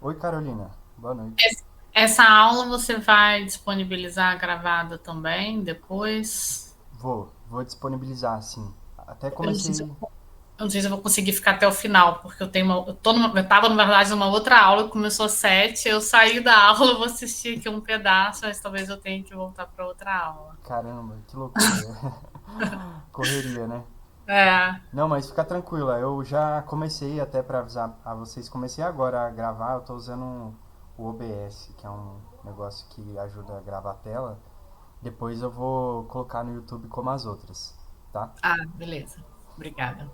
Oi, Carolina. Boa noite. Essa aula você vai disponibilizar gravada também depois? Vou disponibilizar, sim. Até Eu não sei se comecei. eu não sei se eu vou conseguir ficar até o final, porque eu estava, na verdade, numa outra aula, começou às 7, eu saí da aula, vou assistir aqui um pedaço, mas talvez eu tenha que voltar para outra aula. Caramba, que loucura. Correria, né? É, Não, mas fica tranquila. Eu já comecei, até para avisar a vocês, comecei agora a gravar. Eu tô usando o OBS, que é um negócio que ajuda a gravar a tela. Depois eu vou colocar no YouTube como as outras, tá? beleza. Obrigada.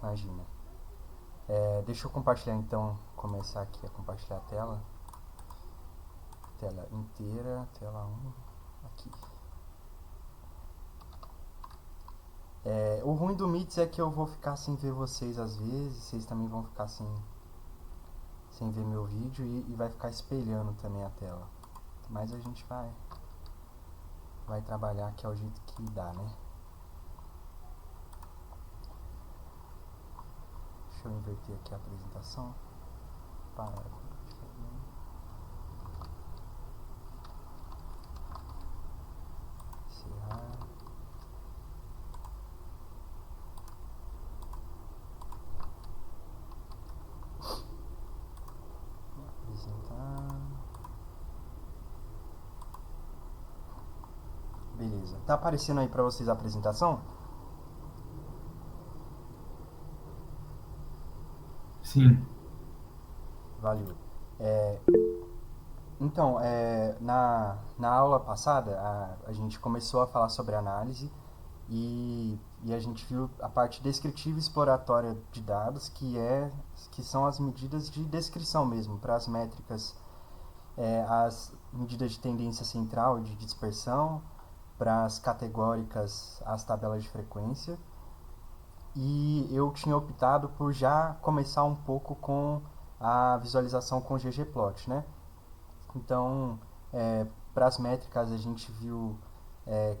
Imagina. Deixa eu compartilhar então, começar aqui a compartilhar a tela. Tela inteira, tela um aqui. O ruim do Meets é que eu vou ficar sem ver vocês às vezes, vocês também vão ficar sem ver meu vídeo e vai ficar espelhando também a tela. Mas a gente vai trabalhar que é o jeito que dá, né? Deixa eu inverter aqui a apresentação. Para. Encerrar. Apresentar. Beleza. Tá aparecendo aí pra vocês a apresentação? Sim. Valeu. É, Então, na aula passada, a gente começou a falar sobre análise e a gente viu a parte descritiva e exploratória de dados, que são as medidas de descrição mesmo, para as métricas, as medidas de tendência central e de dispersão, para as categóricas, as tabelas de frequência. E eu tinha optado por já começar um pouco com a visualização com ggplot, né? Então, para as métricas a gente viu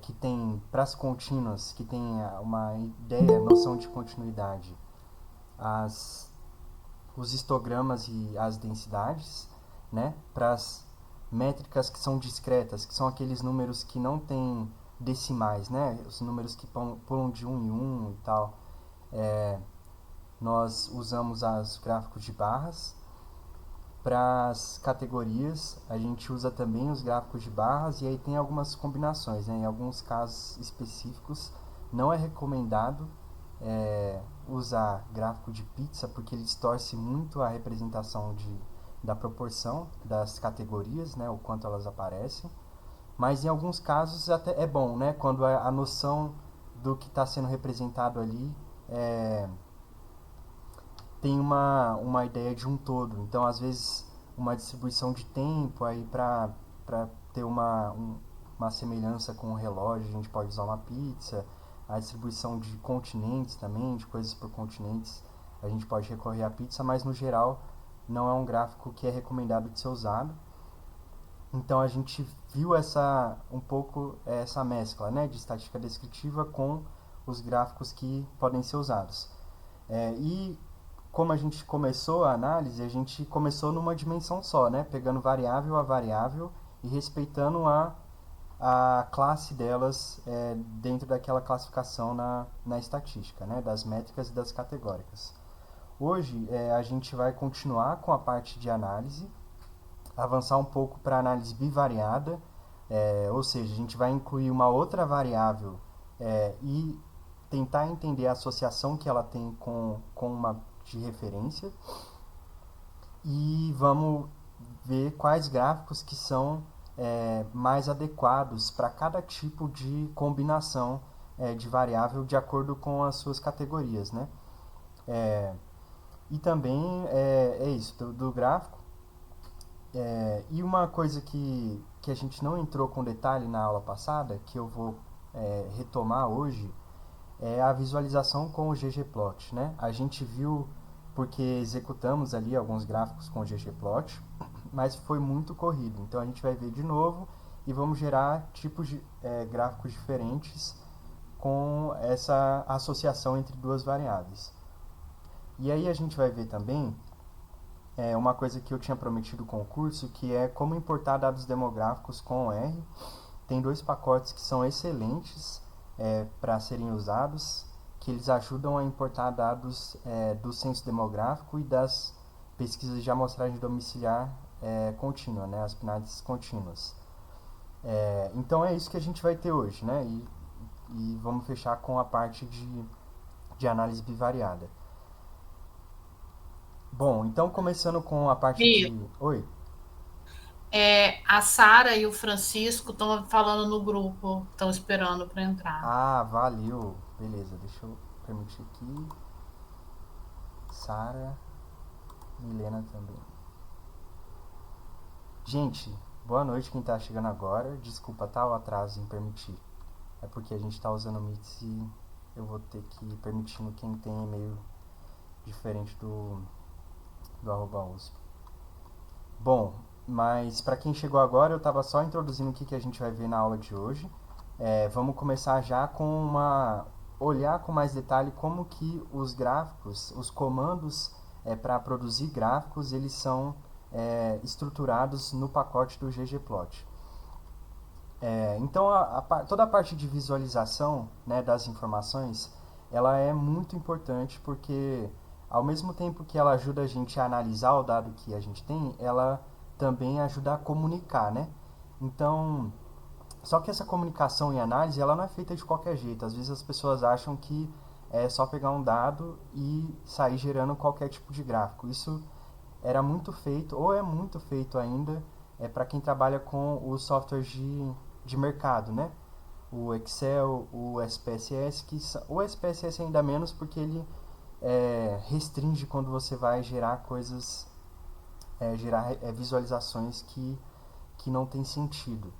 que tem, para as contínuas, que tem uma ideia, noção de continuidade, as, os histogramas e as densidades, né? Para as métricas que são discretas, que são aqueles números que não têm decimais, né? Os números que pulam de um em um e tal. É, Nós usamos os gráficos de barras. Para as categorias, a gente usa também os gráficos de barras e aí tem algumas combinações, né? Em alguns casos específicos, não é recomendado usar gráfico de pizza porque ele distorce muito a representação da proporção das categorias, né? O quanto elas aparecem. Mas em alguns casos até é bom, né? Quando a noção do que está sendo representado ali é, tem uma ideia de um todo. Então, às vezes, uma distribuição de tempo aí para ter uma semelhança com o relógio, a gente pode usar uma pizza. A distribuição de continentes também, de coisas por continentes, a gente pode recorrer à pizza, mas no geral não é um gráfico que é recomendado de ser usado. Então a gente viu um pouco essa mescla, né, de estatística descritiva com os gráficos que podem ser usados. E como a gente começou a análise, a gente começou numa dimensão só, né? Pegando variável a variável e respeitando a classe delas dentro daquela classificação na estatística, né? Das métricas e das categóricas. Hoje a gente vai continuar com a parte de análise, avançar um pouco para análise bivariada, ou seja, a gente vai incluir uma outra variável e tentar entender a associação que ela tem com uma de referência e vamos ver quais gráficos que são mais adequados para cada tipo de combinação de variável de acordo com as suas categorias, né? E também é isso, do gráfico. E uma coisa que a gente não entrou com detalhe na aula passada, que eu vou retomar hoje, é a visualização com o ggplot, né? A gente viu porque executamos ali alguns gráficos com o ggplot, mas foi muito corrido. Então a gente vai ver de novo e vamos gerar tipos de gráficos diferentes com essa associação entre duas variáveis. E aí a gente vai ver também é uma coisa que eu tinha prometido com o curso, que é como importar dados demográficos com o R. Tem dois pacotes que são excelentes para serem usados, que eles ajudam a importar dados do censo demográfico e das pesquisas de amostragem domiciliar contínua, né, as PNADs contínuas. Então é isso que a gente vai ter hoje, né? E vamos fechar com a parte de análise bivariada. Bom, então começando com a parte Viu? de... Oi? A Sara e o Francisco estão falando no grupo, estão esperando para entrar. Ah, valeu. Beleza, deixa eu permitir aqui. Sara, Milena também. Gente, boa noite quem tá chegando agora. Desculpa, tá, o atraso em permitir. É porque a gente tá usando o Meets e eu vou ter que ir permitindo quem tem e-mail diferente do @USP. Bom, mas para quem chegou agora, eu estava só introduzindo o que a gente vai ver na aula de hoje. Vamos começar já com olhar com mais detalhe como que os gráficos, os comandos para produzir gráficos, eles são estruturados no pacote do ggplot. Então, toda a parte de visualização, né, das informações, ela é muito importante porque, ao mesmo tempo que ela ajuda a gente a analisar o dado que a gente tem, ela também ajuda a comunicar, né? Então, só que essa comunicação e análise, ela não é feita de qualquer jeito. Às vezes as pessoas acham que é só pegar um dado e sair gerando qualquer tipo de gráfico. Isso era muito feito, ou é muito feito ainda, para quem trabalha com os softwares de mercado, né? O Excel, o SPSS, o SPSS ainda menos porque ele restringe quando você vai gerar coisas, gerar visualizações que não tem sentido.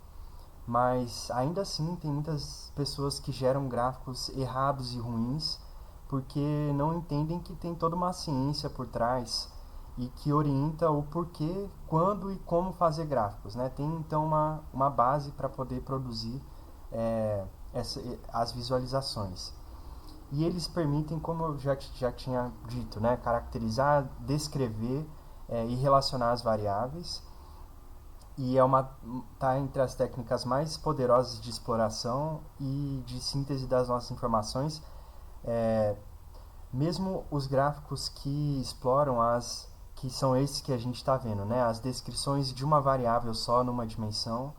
Mas ainda assim tem muitas pessoas que geram gráficos errados e ruins porque não entendem que tem toda uma ciência por trás e que orienta o porquê, quando e como fazer gráficos, né? Tem então uma base para poder produzir as visualizações. E eles permitem, como eu já tinha dito, né? Caracterizar, descrever e relacionar as variáveis. E tá entre as técnicas mais poderosas de exploração e de síntese das nossas informações. Mesmo os gráficos que exploram que são esses que a gente está vendo, né? As descrições de uma variável só numa dimensão,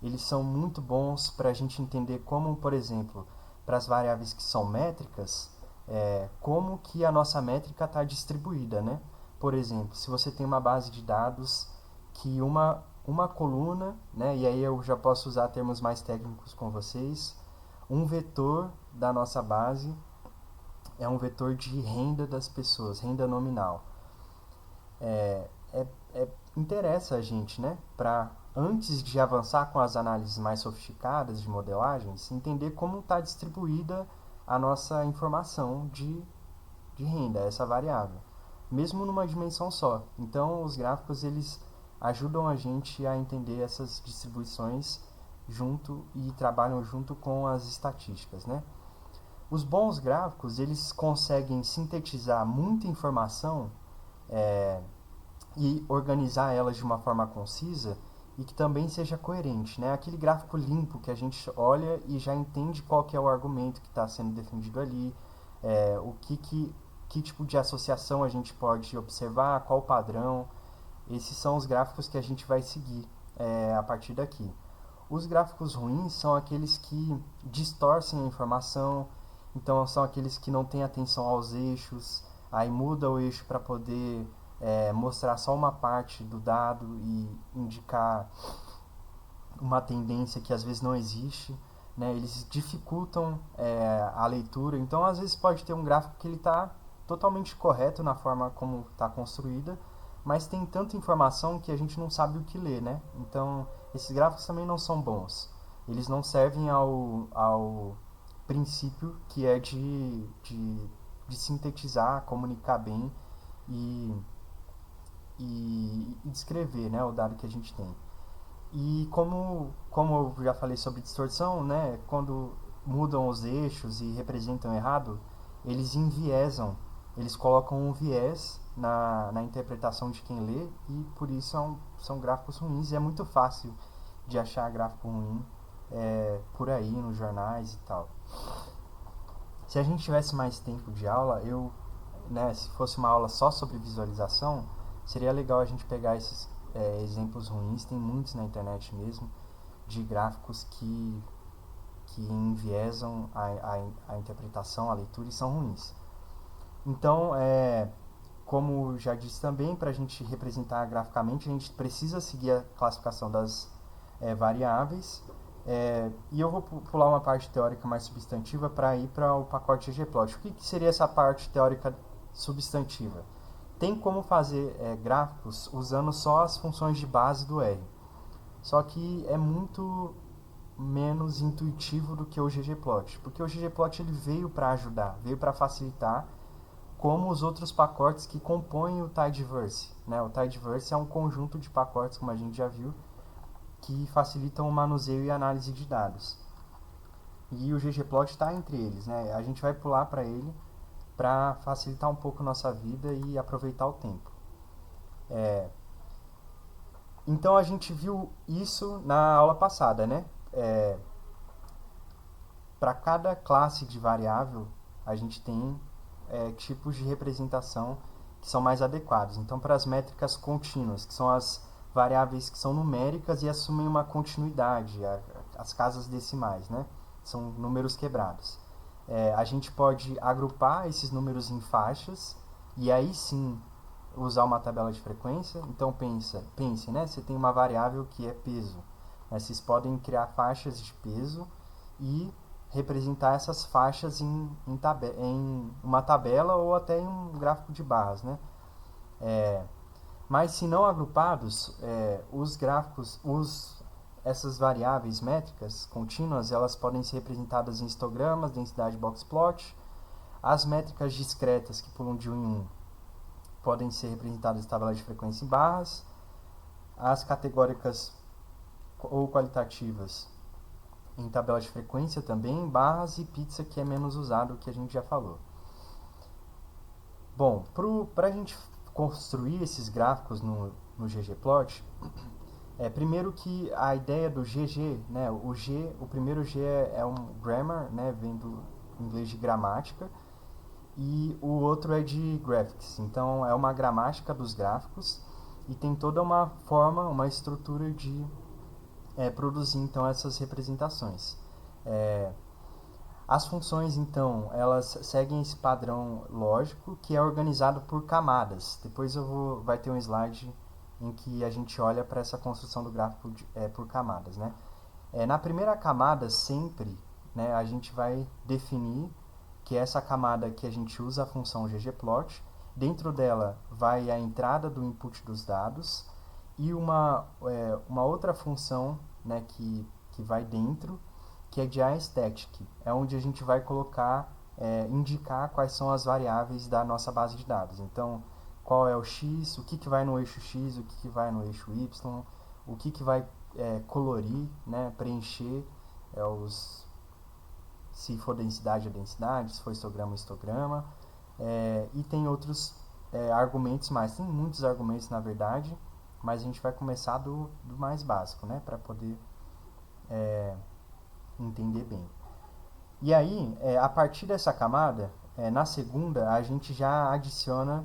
eles são muito bons para a gente entender como, por exemplo, para as variáveis que são métricas, como que a nossa métrica está distribuída, né? Por exemplo, se você tem uma base de dados que uma coluna, né? E aí eu já posso usar termos mais técnicos com vocês, um vetor da nossa base é um vetor de renda das pessoas, renda nominal. Interessa a gente, né, para antes de avançar com as análises mais sofisticadas de modelagens, entender como está distribuída a nossa informação de renda, essa variável, mesmo numa dimensão só. Então, os gráficos eles ajudam a gente a entender essas distribuições junto e trabalham junto com as estatísticas, né? Os bons gráficos eles conseguem sintetizar muita informação e organizar elas de uma forma concisa e que também seja coerente, né? Aquele gráfico limpo que a gente olha e já entende qual que é o argumento que está sendo defendido ali, que tipo de associação a gente pode observar, qual padrão. Esses são os gráficos que a gente vai seguir a partir daqui. Os gráficos ruins são aqueles que distorcem a informação, então são aqueles que não têm atenção aos eixos, aí muda o eixo para poder mostrar só uma parte do dado e indicar uma tendência que às vezes não existe, né? Eles dificultam a leitura, então às vezes pode ter um gráfico que ele está totalmente correto na forma como está construída, mas tem tanta informação que a gente não sabe o que ler, né? Então esses gráficos também não são bons. Eles não servem ao princípio que é de sintetizar, comunicar bem e descrever, né, o dado que a gente tem. E como eu já falei sobre distorção, né, quando mudam os eixos e representam errado, eles enviesam, eles colocam um viés na interpretação de quem lê e por isso são gráficos ruins. E é muito fácil de achar gráfico ruim por aí, nos jornais e tal. Se a gente tivesse mais tempo de aula, se fosse uma aula só sobre visualização, seria legal a gente pegar esses exemplos ruins, tem muitos na internet mesmo, de gráficos que enviesam a interpretação, a leitura e são ruins. Então, como já disse também, para a gente representar graficamente, a gente precisa seguir a classificação das variáveis. E eu vou pular uma parte teórica mais substantiva para ir para o pacote ggplot. O que seria essa parte teórica substantiva? Tem como fazer gráficos usando só as funções de base do R. Só que é muito menos intuitivo do que o ggplot, porque o ggplot ele veio para ajudar, veio para facilitar, como os outros pacotes que compõem o Tidyverse, né? O Tidyverse é um conjunto de pacotes, como a gente já viu, que facilitam o manuseio e análise de dados. E o ggplot está entre eles, né? A gente vai pular para ele para facilitar um pouco nossa vida e aproveitar o tempo. Então a gente viu isso na aula passada, né? Para cada classe de variável, a gente tem tipos de representação que são mais adequados. Então, para as métricas contínuas, que são as variáveis que são numéricas e assumem uma continuidade, as casas decimais, né? São números quebrados. A gente pode agrupar esses números em faixas e aí sim usar uma tabela de frequência. Então pense, né? Você tem uma variável que é peso. Vocês podem criar faixas de peso e representar essas faixas em uma tabela ou até em um gráfico de barras, né? Mas se não agrupados, os gráficos, essas variáveis métricas contínuas, elas podem ser representadas em histogramas, densidade boxplot. As métricas discretas que pulam de 1 em 1 podem ser representadas em tabela de frequência em barras. As categóricas ou qualitativas em tabela de frequência também, em barras, e pizza, que é menos usado, que a gente já falou. Bom, para a gente construir esses gráficos no ggplot, primeiro que a ideia do GG, né, o primeiro G é um grammar, né, vem do inglês de gramática, e o outro é de graphics, então é uma gramática dos gráficos e tem toda uma forma, uma estrutura de produzir então essas representações. As funções então elas seguem esse padrão lógico que é organizado por camadas. Depois vai ter um slide em que a gente olha para essa construção do gráfico por camadas, né? Na primeira camada sempre, né, a gente vai definir que essa camada que a gente usa a função ggplot, dentro dela vai a entrada do input dos dados e uma outra função, né, que vai dentro, que é de aesthetic, é onde a gente vai colocar, indicar quais são as variáveis da nossa base de dados. Então, qual é o x, o que vai no eixo x, o que vai no eixo y, o que vai colorir, né, preencher se for densidade a densidade, se for histograma a histograma, e tem outros argumentos mais. Tem muitos argumentos, na verdade, mas a gente vai começar do mais básico, né, para poder entender bem. E aí, a partir dessa camada, na segunda, a gente já adiciona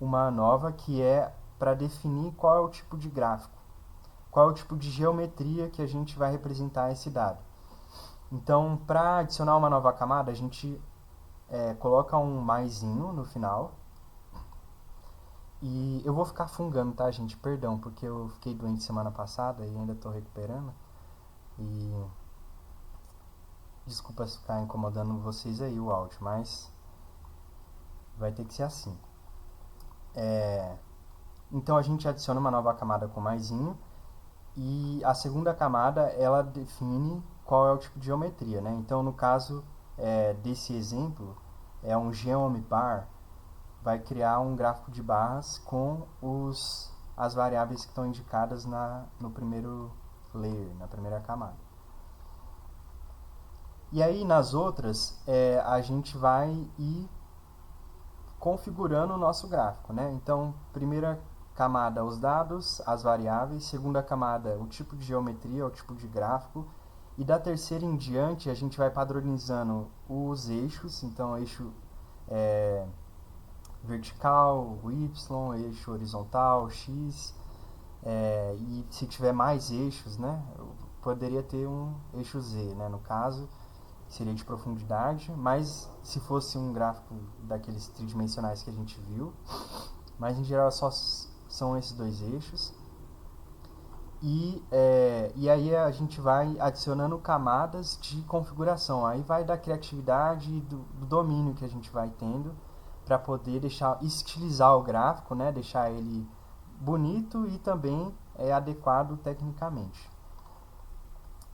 uma nova que é para definir qual é o tipo de gráfico, qual é o tipo de geometria que a gente vai representar esse dado. Então, para adicionar uma nova camada, a gente coloca um maisinho no final. E eu vou ficar fungando, tá, gente? Perdão, porque eu fiquei doente semana passada e ainda estou recuperando. E desculpa se ficar incomodando vocês aí o áudio, mas vai ter que ser assim. Então a gente adiciona uma nova camada com maisinho e a segunda camada ela define qual é o tipo de geometria, né? Então no caso desse exemplo é um geometbar, vai criar um gráfico de barras com as variáveis que estão indicadas no primeiro layer, na primeira camada. E aí nas outras a gente vai ir configurando o nosso gráfico, né? Então, primeira camada, os dados, as variáveis. Segunda camada, o tipo de geometria, o tipo de gráfico. E da terceira em diante, a gente vai padronizando os eixos. Então, eixo vertical, o Y, eixo horizontal, X. E se tiver mais eixos, né? Poderia ter um eixo Z, né? No caso, seria de profundidade, mas se fosse um gráfico daqueles tridimensionais que a gente viu, mas em geral só são esses dois eixos. E aí a gente vai adicionando camadas de configuração. Aí vai da criatividade e do domínio que a gente vai tendo para poder estilizar o gráfico, né? Deixar ele bonito e também adequado tecnicamente.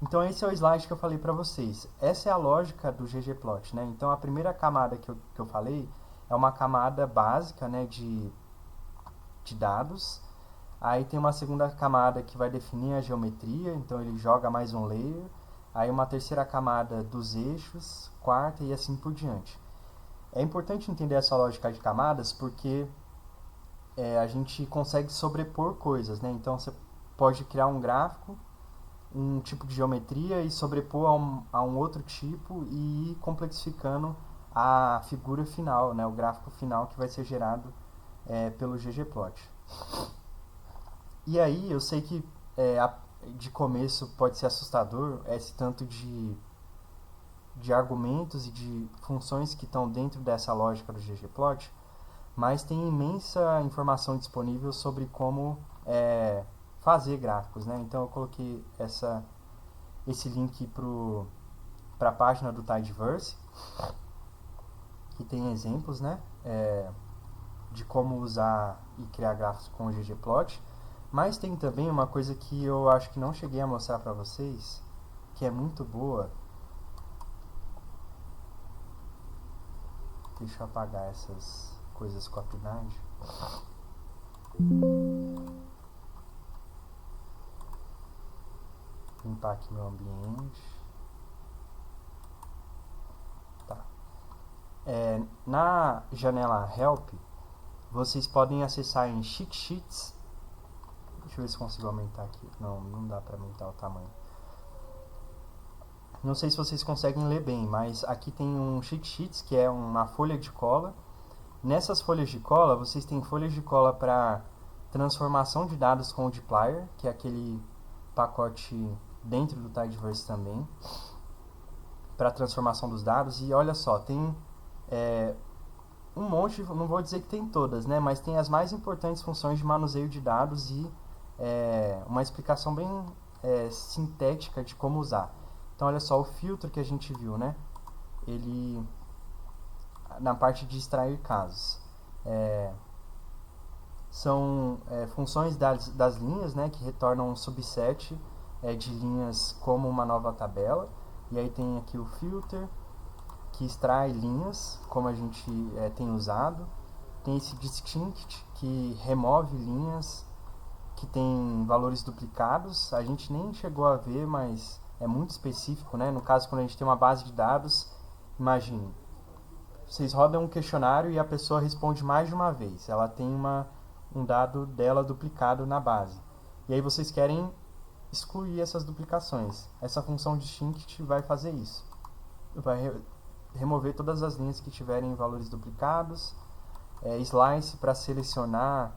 Então esse é o slide que eu falei para vocês. Essa é a lógica do ggplot, né? Então a primeira camada que eu falei é uma camada básica, né, de dados. Aí tem uma segunda camada que vai definir a geometria, então ele joga mais um layer. Aí uma terceira camada dos eixos, quarta e assim por diante. É importante entender essa lógica de camadas porque a gente consegue sobrepor coisas, né? Então você pode criar um gráfico, um tipo de geometria e sobrepor a um outro tipo e ir complexificando a figura final, né? O gráfico final que vai ser gerado pelo ggplot. E aí eu sei que de começo pode ser assustador esse tanto de argumentos e de funções que estão dentro dessa lógica do ggplot, mas tem imensa informação disponível sobre como fazer gráficos, né? Então eu coloquei esse link para a página do Tidyverse, que tem exemplos, né? De como usar e criar gráficos com o ggplot. Mas tem também uma coisa que eu acho que não cheguei a mostrar para vocês, que é muito boa. Deixa eu apagar essas coisas com a pinagem. Limpar aqui meu ambiente. Tá. Na janela Help, vocês podem acessar em Cheat Sheets. Deixa eu ver se consigo aumentar aqui. Não dá para aumentar o tamanho. Não sei se vocês conseguem ler bem, mas aqui tem um Cheat Sheets, que é uma folha de cola. Nessas folhas de cola, vocês têm folhas de cola para transformação de dados com o dplyr, que é aquele pacote dentro do Tidyverse também, para transformação dos dados. E olha só, tem um monte, não vou dizer que tem todas, né, mas tem as mais importantes funções de manuseio de dados e uma explicação bem sintética de como usar. Então olha só, o filtro que a gente viu, né, ele na parte de extrair casos. São funções das linhas, né, que retornam um subset de linhas como uma nova tabela. E aí tem aqui o filter, que extrai linhas, como a gente tem usado. Tem esse distinct, que remove linhas que tem valores duplicados. A gente nem chegou a ver, mas é muito específico, né? No caso, quando a gente tem uma base de dados, imagine, vocês rodam um questionário e a pessoa responde mais de uma vez. Ela tem um dado dela duplicado na base. E aí vocês querem excluir essas duplicações. Essa função distinct vai fazer isso. Vai remover todas as linhas que tiverem valores duplicados. Slice para selecionar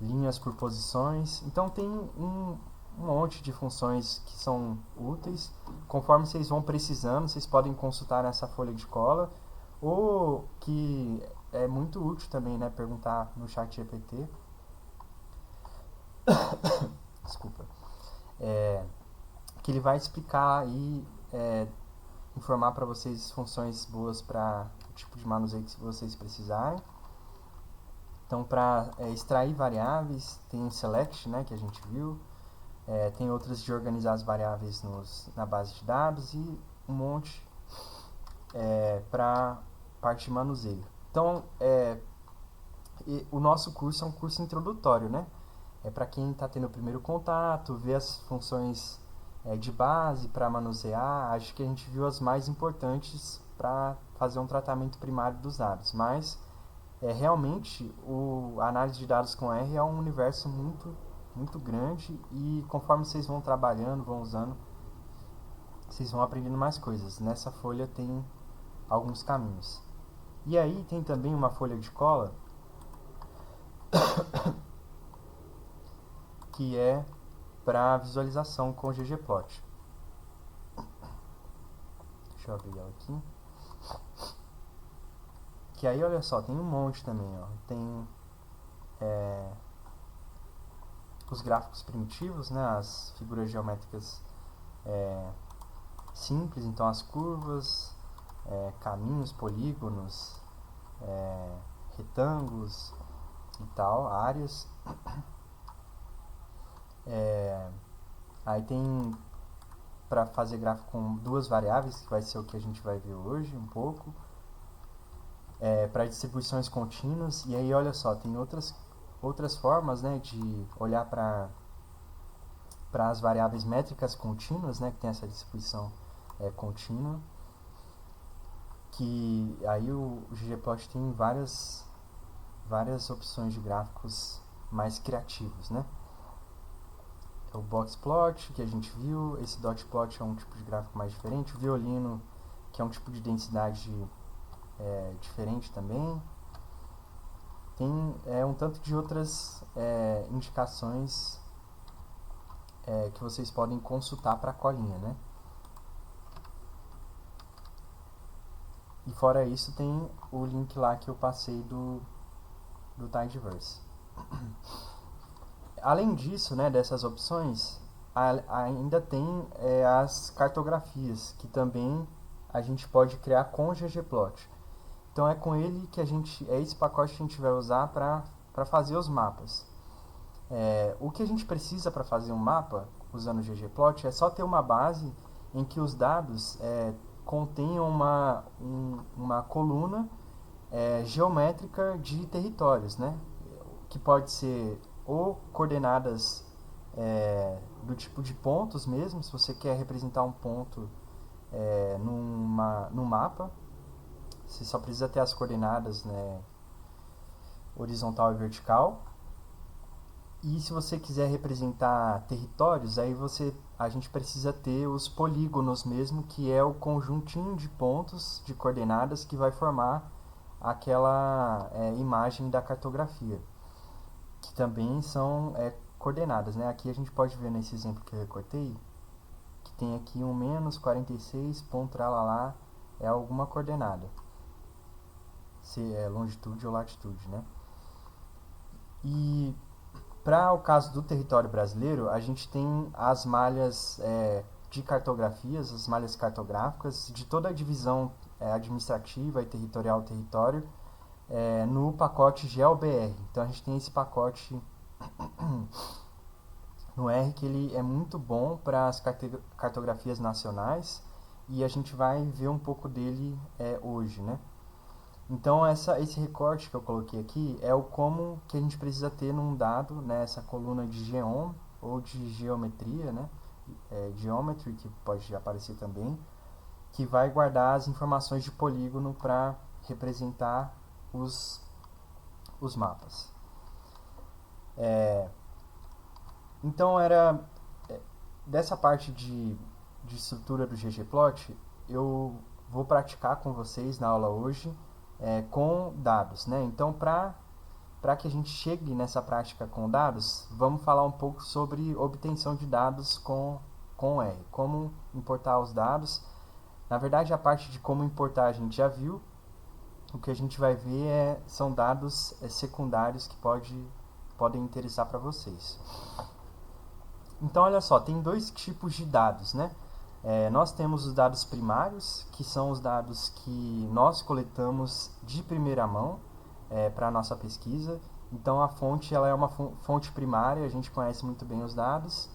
linhas por posições. Então tem um monte de funções que são úteis. Conforme vocês vão precisando, vocês podem consultar nessa folha de cola. Ou que é muito útil também, né, perguntar no chat GPT. Desculpa. Que ele vai explicar e informar para vocês funções boas para o tipo de manuseio que vocês precisarem. Então, para extrair variáveis, tem select, né, que a gente viu. Tem outras de organizar as variáveis na base de dados e um monte para parte de manuseio. Então, o nosso curso é um curso introdutório, né? É para quem está tendo o primeiro contato, ver as funções de base para manusear. Acho que a gente viu as mais importantes para fazer um tratamento primário dos dados, mas realmente a análise de dados com R é um universo muito grande, e conforme vocês vão trabalhando, vão usando, vocês vão aprendendo mais coisas. Nessa folha tem alguns caminhos. E aí tem também uma folha de cola que é para visualização com ggplot. Deixa eu abrir ela aqui. Que aí, olha só, tem um monte também, ó. Tem os gráficos primitivos, né, as figuras geométricas simples, então as curvas, caminhos, polígonos, retângulos e tal, áreas. Aí tem para fazer gráfico com duas variáveis, que vai ser o que a gente vai ver hoje um pouco. Para distribuições contínuas. E aí, olha só, tem outras formas, né, de olhar para as variáveis métricas contínuas, né, que tem essa distribuição contínua, que aí o ggplot tem várias opções de gráficos mais criativos, né. O boxplot, que a gente viu, esse dotplot é um tipo de gráfico mais diferente, o violino, que é um tipo de densidade diferente também. Tem um tanto de outras indicações que vocês podem consultar para a colinha, né? E fora isso tem o link lá que eu passei do Tidyverse. Além disso, né, dessas opções, ainda tem as cartografias, que também a gente pode criar com o ggplot. Então é com ele que esse pacote que a gente vai usar para fazer os mapas. O que a gente precisa para fazer um mapa usando o ggplot é só ter uma base em que os dados contenham uma coluna geométrica de territórios, né? Que pode ser ou coordenadas do tipo de pontos mesmo, se você quer representar um ponto num mapa. Você só precisa ter as coordenadas, né, horizontal e vertical. E se você quiser representar territórios, aí a gente precisa ter os polígonos mesmo, que é o conjuntinho de pontos, de coordenadas, que vai formar aquela imagem da cartografia, que também são coordenadas, né? Aqui a gente pode ver nesse exemplo que eu recortei, que tem aqui um menos 46, ponto, lá, é alguma coordenada. Se é longitude ou latitude, né? E para o caso do território brasileiro, a gente tem as malhas de cartografias, as malhas cartográficas de toda a divisão administrativa e territorial do território no pacote GeoBR. Então a gente tem esse pacote no R, que ele é muito bom para as cartografias nacionais, e a gente vai ver um pouco dele hoje, né? Então esse recorte que eu coloquei aqui é o como que a gente precisa ter num dado, né, essa coluna de geom ou de geometria, né, geometry, que pode aparecer também, que vai guardar as informações de polígono para representar os mapas. Então dessa parte de estrutura do ggplot, eu vou praticar com vocês na aula hoje com dados, né? Então, para que a gente chegue nessa prática com dados, vamos falar um pouco sobre obtenção de dados com R. Como importar os dados. Na verdade, a parte de como importar a gente já viu. O que a gente vai ver são dados secundários que podem interessar para vocês. Então, olha só, tem dois tipos de dados, né? Nós temos os dados primários, que são os dados que nós coletamos de primeira mão para a nossa pesquisa. Então a fonte ela é uma fonte primária, a gente conhece muito bem os dados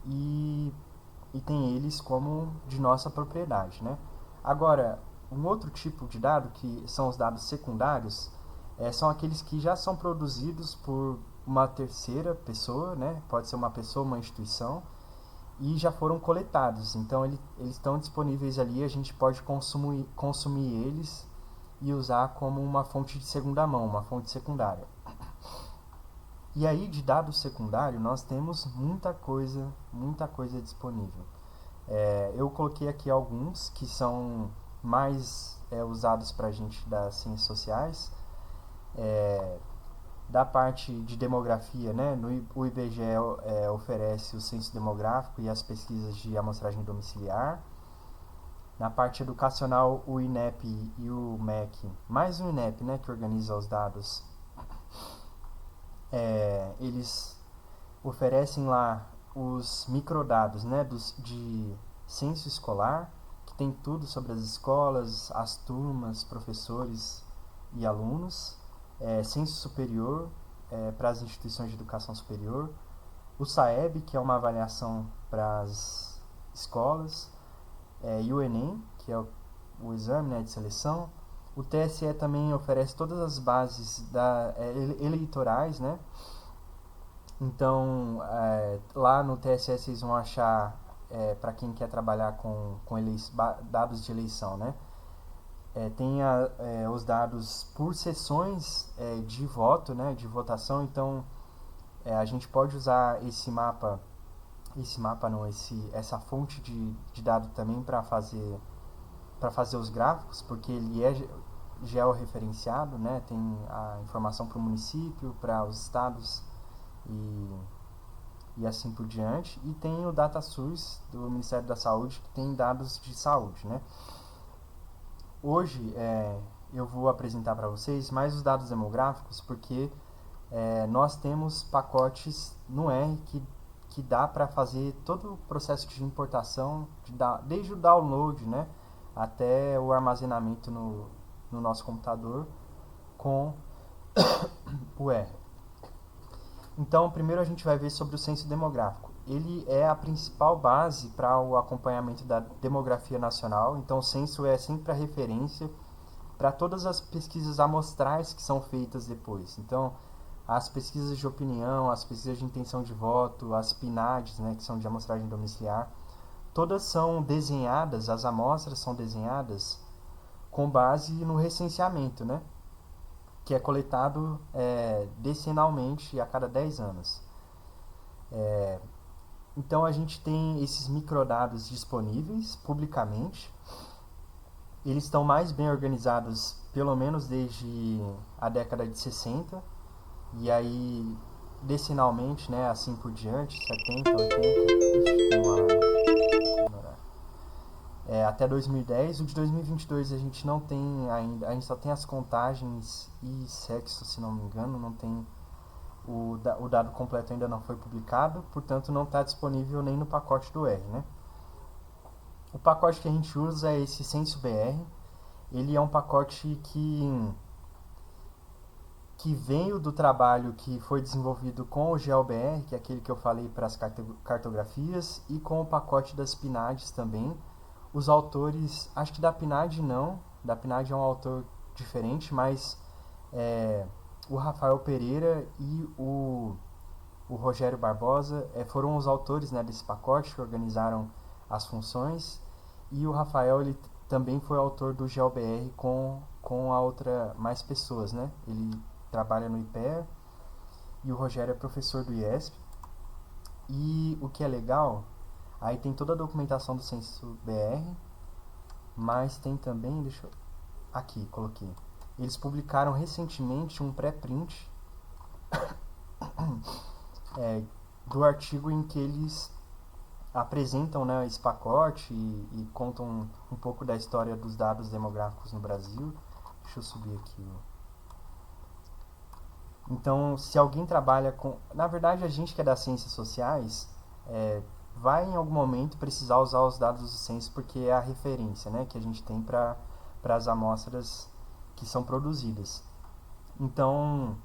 e tem eles como de nossa propriedade, né? Agora, um outro tipo de dado, que são os dados secundários, são aqueles que já são produzidos por uma terceira pessoa, né? Pode ser uma pessoa, uma instituição, e já foram coletados. Então eles estão disponíveis ali, a gente pode consumir eles e usar como uma fonte de segunda mão, uma fonte secundária. E aí, de dado secundário, nós temos muita coisa disponível. Eu coloquei aqui alguns que são mais usados para a gente das ciências sociais. Da parte de demografia, né, o IBGE oferece o censo demográfico e as pesquisas de amostragem domiciliar. Na parte educacional, o INEP e o MEC, mais o INEP, né, que organiza os dados, eles oferecem lá os microdados, né, de censo escolar, que tem tudo sobre as escolas, as turmas, professores e alunos. Censo superior para as instituições de educação superior. O SAEB, que é uma avaliação para as escolas. E o Enem, que é o exame, né, de seleção. O TSE também oferece todas as bases eleitorais, né? Então, lá no TSE vocês vão achar, para quem quer trabalhar com dados de eleição, né? Tem os dados por sessões de voto, né, de votação. Então, a gente pode usar essa fonte de dado também para fazer os gráficos, porque ele é georreferenciado, né? Tem a informação para o município, para os estados e assim por diante. E tem o DataSUS do Ministério da Saúde, que tem dados de saúde, né? Hoje eu vou apresentar para vocês mais os dados demográficos, porque nós temos pacotes no R que dá para fazer todo o processo de importação, desde o download, né, até o armazenamento no nosso computador com o R. Então, primeiro a gente vai ver sobre o censo demográfico. Ele é a principal base para o acompanhamento da demografia nacional. Então, o censo é sempre a referência para todas as pesquisas amostrais que são feitas depois. Então, as pesquisas de opinião, as pesquisas de intenção de voto, as PNADs, né, que são de amostragem domiciliar, todas são desenhadas, as amostras são desenhadas com base no recenseamento, né, que é coletado decenalmente a cada 10 anos. Então a gente tem esses microdados disponíveis publicamente. Eles estão mais bem organizados, pelo menos desde a década de 60, e aí decenalmente, né, assim por diante, 70, 80, até 2010. O de 2022 a gente não tem ainda, a gente só tem as contagens e sexo, se não me engano, não tem o dado completo, ainda não foi publicado, portanto não está disponível nem no pacote do R, né? O pacote que a gente usa é esse Censo BR. Ele é um pacote que veio do trabalho que foi desenvolvido com o GeoBR, que é aquele que eu falei para as cartografias, e com o pacote das PNADs também. Os autores, acho que da PNAD não, da PNAD é um autor diferente, mas o Rafael Pereira e o Rogério Barbosa foram os autores, né, desse pacote, que organizaram as funções, e o Rafael ele também foi autor do GeoBR com mais pessoas, né? Ele trabalha no IPEA e o Rogério é professor do IESP. E o que é legal, aí tem toda a documentação do Censo BR, mas tem também, aqui, coloquei. Eles publicaram recentemente um pré-print do artigo em que eles apresentam, né, esse pacote e contam um pouco da história dos dados demográficos no Brasil. Deixa eu subir aqui. Então, se alguém trabalha com... Na verdade, a gente que é das ciências sociais vai em algum momento precisar usar os dados do censo, porque é a referência, né, que a gente tem para as amostras que são produzidas. Então,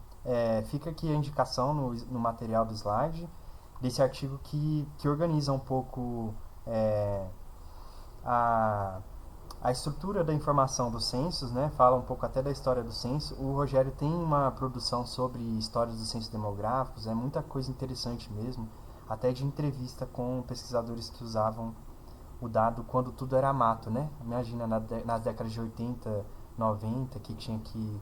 fica aqui a indicação no material do slide desse artigo que organiza um pouco a estrutura da informação dos censos, né? Fala um pouco até da história do censo. O Rogério tem uma produção sobre histórias dos censos demográficos, é muita coisa interessante mesmo, até de entrevista com pesquisadores que usavam o dado quando tudo era mato, né? Imagina, nas décadas de 80, 90, que tinha que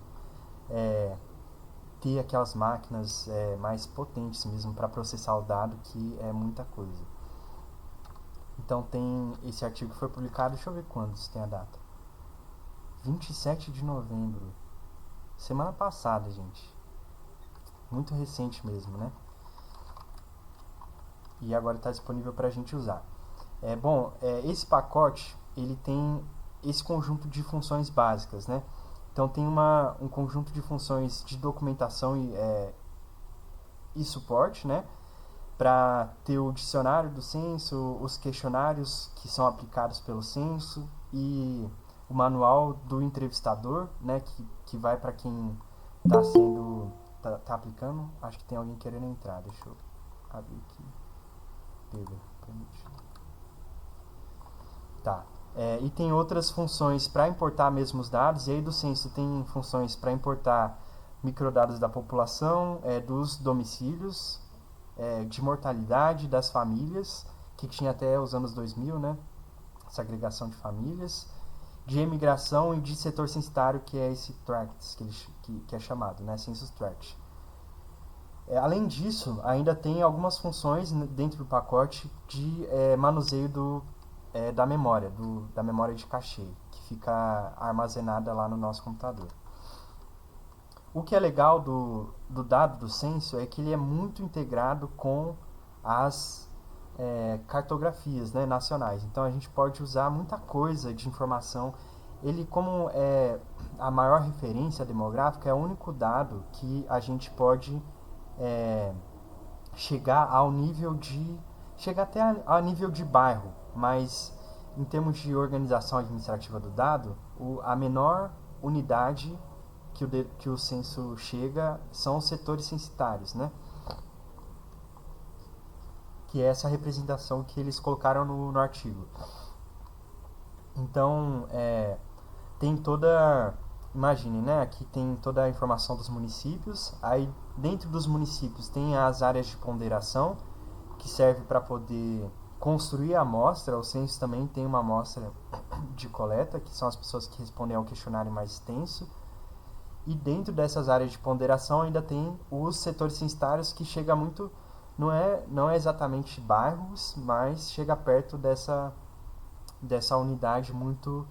ter aquelas máquinas mais potentes mesmo para processar o dado, que é muita coisa. Então tem esse artigo que foi publicado, deixa eu ver quando, se tem a data. 27 de novembro. Semana passada, gente. Muito recente mesmo, né? E agora está disponível para a gente usar. Esse pacote, ele tem esse conjunto de funções básicas, né? Então tem um conjunto de funções de documentação e suporte, né? Para ter o dicionário do censo, os questionários que são aplicados pelo censo e o manual do entrevistador, né? Que vai para quem tá aplicando. Acho que tem alguém querendo entrar. Deixa eu abrir aqui. Pedro, permite. Tá. E tem outras funções para importar mesmo os dados, e aí do censo tem funções para importar microdados da população, dos domicílios, de mortalidade das famílias, que tinha até os anos 2000, né? Essa agregação de famílias, de emigração e de setor censitário, que é esse TRACTS, que é chamado, né? Census Tract. Além disso, ainda tem algumas funções dentro do pacote de manuseio da memória, da memória de cachê, que fica armazenada lá no nosso computador. O que é legal do dado do censo é que ele é muito integrado com as cartografias, né, nacionais. Então a gente pode usar muita coisa de informação. Ele, como é a maior referência demográfica, é o único dado que a gente pode chegar ao nível de... chegar até a nível de bairro, mas em termos de organização administrativa do dado, a menor unidade que o censo chega são os setores censitários, né? Que é essa representação que eles colocaram no artigo. Então, tem toda... Imagine, né? Aqui tem toda a informação dos municípios. Aí, dentro dos municípios, tem as áreas de ponderação, que serve para poder construir a amostra. O censo também tem uma amostra de coleta, que são as pessoas que respondem ao questionário mais extenso. E dentro dessas áreas de ponderação ainda tem os setores censitários, que chega muito... Não é exatamente bairros, mas chega perto dessa unidade muito...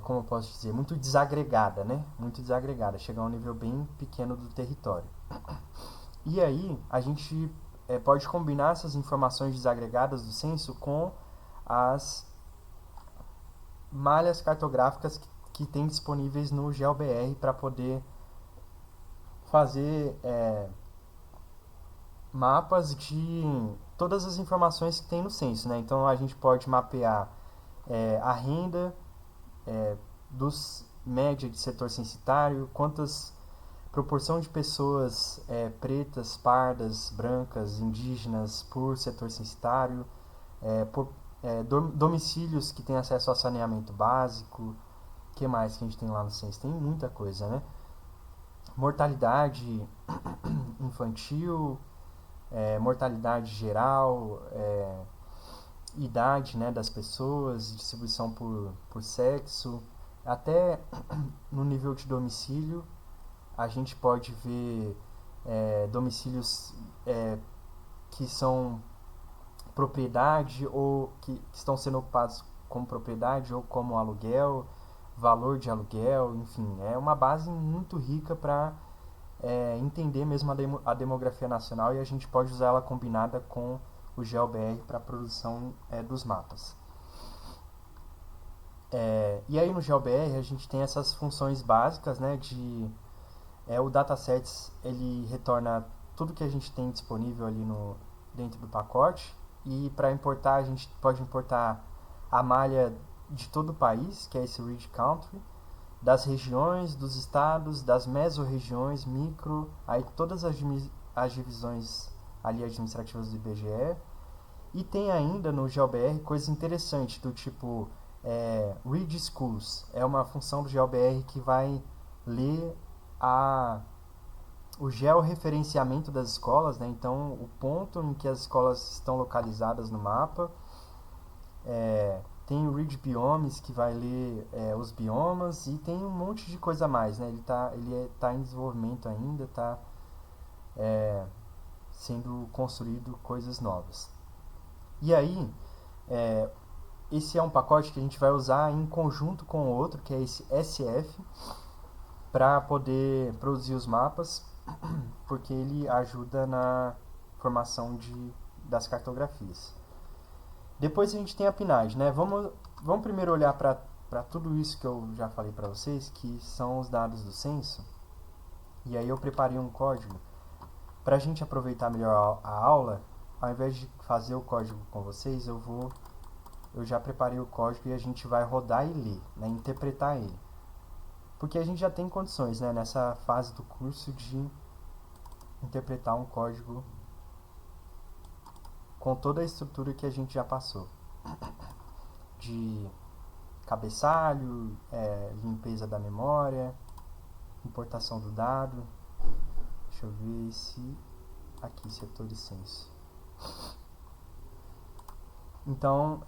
como eu posso dizer? Muito desagregada, né? Muito desagregada. Chega a um nível bem pequeno do território. E aí, a gente pode combinar essas informações desagregadas do censo com as malhas cartográficas que tem disponíveis no GeoBR para poder fazer mapas de todas as informações que tem no censo, né? Então a gente pode mapear a renda dos média de setor censitário, proporção de pessoas pretas, pardas, brancas, indígenas por setor censitário, domicílios que têm acesso a saneamento básico. O que mais que a gente tem lá no censo? Tem muita coisa, né? Mortalidade infantil, mortalidade geral, idade, né, das pessoas, distribuição por sexo, até no nível de domicílio. A gente pode ver domicílios que são propriedade ou que estão sendo ocupados como propriedade ou como aluguel, valor de aluguel, enfim, é uma base muito rica para entender mesmo a demografia nacional, e a gente pode usar ela combinada com o GeoBR para a produção dos mapas. E aí no GeoBR a gente tem essas funções básicas, né, o datasets, ele retorna tudo que a gente tem disponível ali dentro do pacote, e para importar a gente pode importar a malha de todo o país, que é esse Region Country, das regiões, dos estados, das mesorregiões, micro, aí todas as divisões ali administrativas do IBGE. E tem ainda no GeoBR coisas interessantes, do tipo Read Schools. É uma função do GeoBR que vai ler o georreferenciamento das escolas, né? Então o ponto em que as escolas estão localizadas no mapa, Tem o Read Biomes, que vai ler os biomas, e tem um monte de coisa a mais, né? Ele tá em desenvolvimento ainda, está sendo construído coisas novas. E aí, esse é um pacote que a gente vai usar em conjunto com o outro, que é esse SF, para poder produzir os mapas, porque ele ajuda na formação das cartografias. Depois a gente tem a PNAD, né? Vamos primeiro olhar para tudo isso que eu já falei para vocês, que são os dados do censo. E aí eu preparei um código para a gente aproveitar melhor a aula. Ao invés de fazer o código com vocês, eu já preparei o código e a gente vai rodar e ler, né? Interpretar ele. Porque a gente já tem condições, né, nessa fase do curso de interpretar um código com toda a estrutura que a gente já passou. De cabeçalho, limpeza da memória, importação do dado. Deixa eu ver se... Aqui, setor de censo. Então,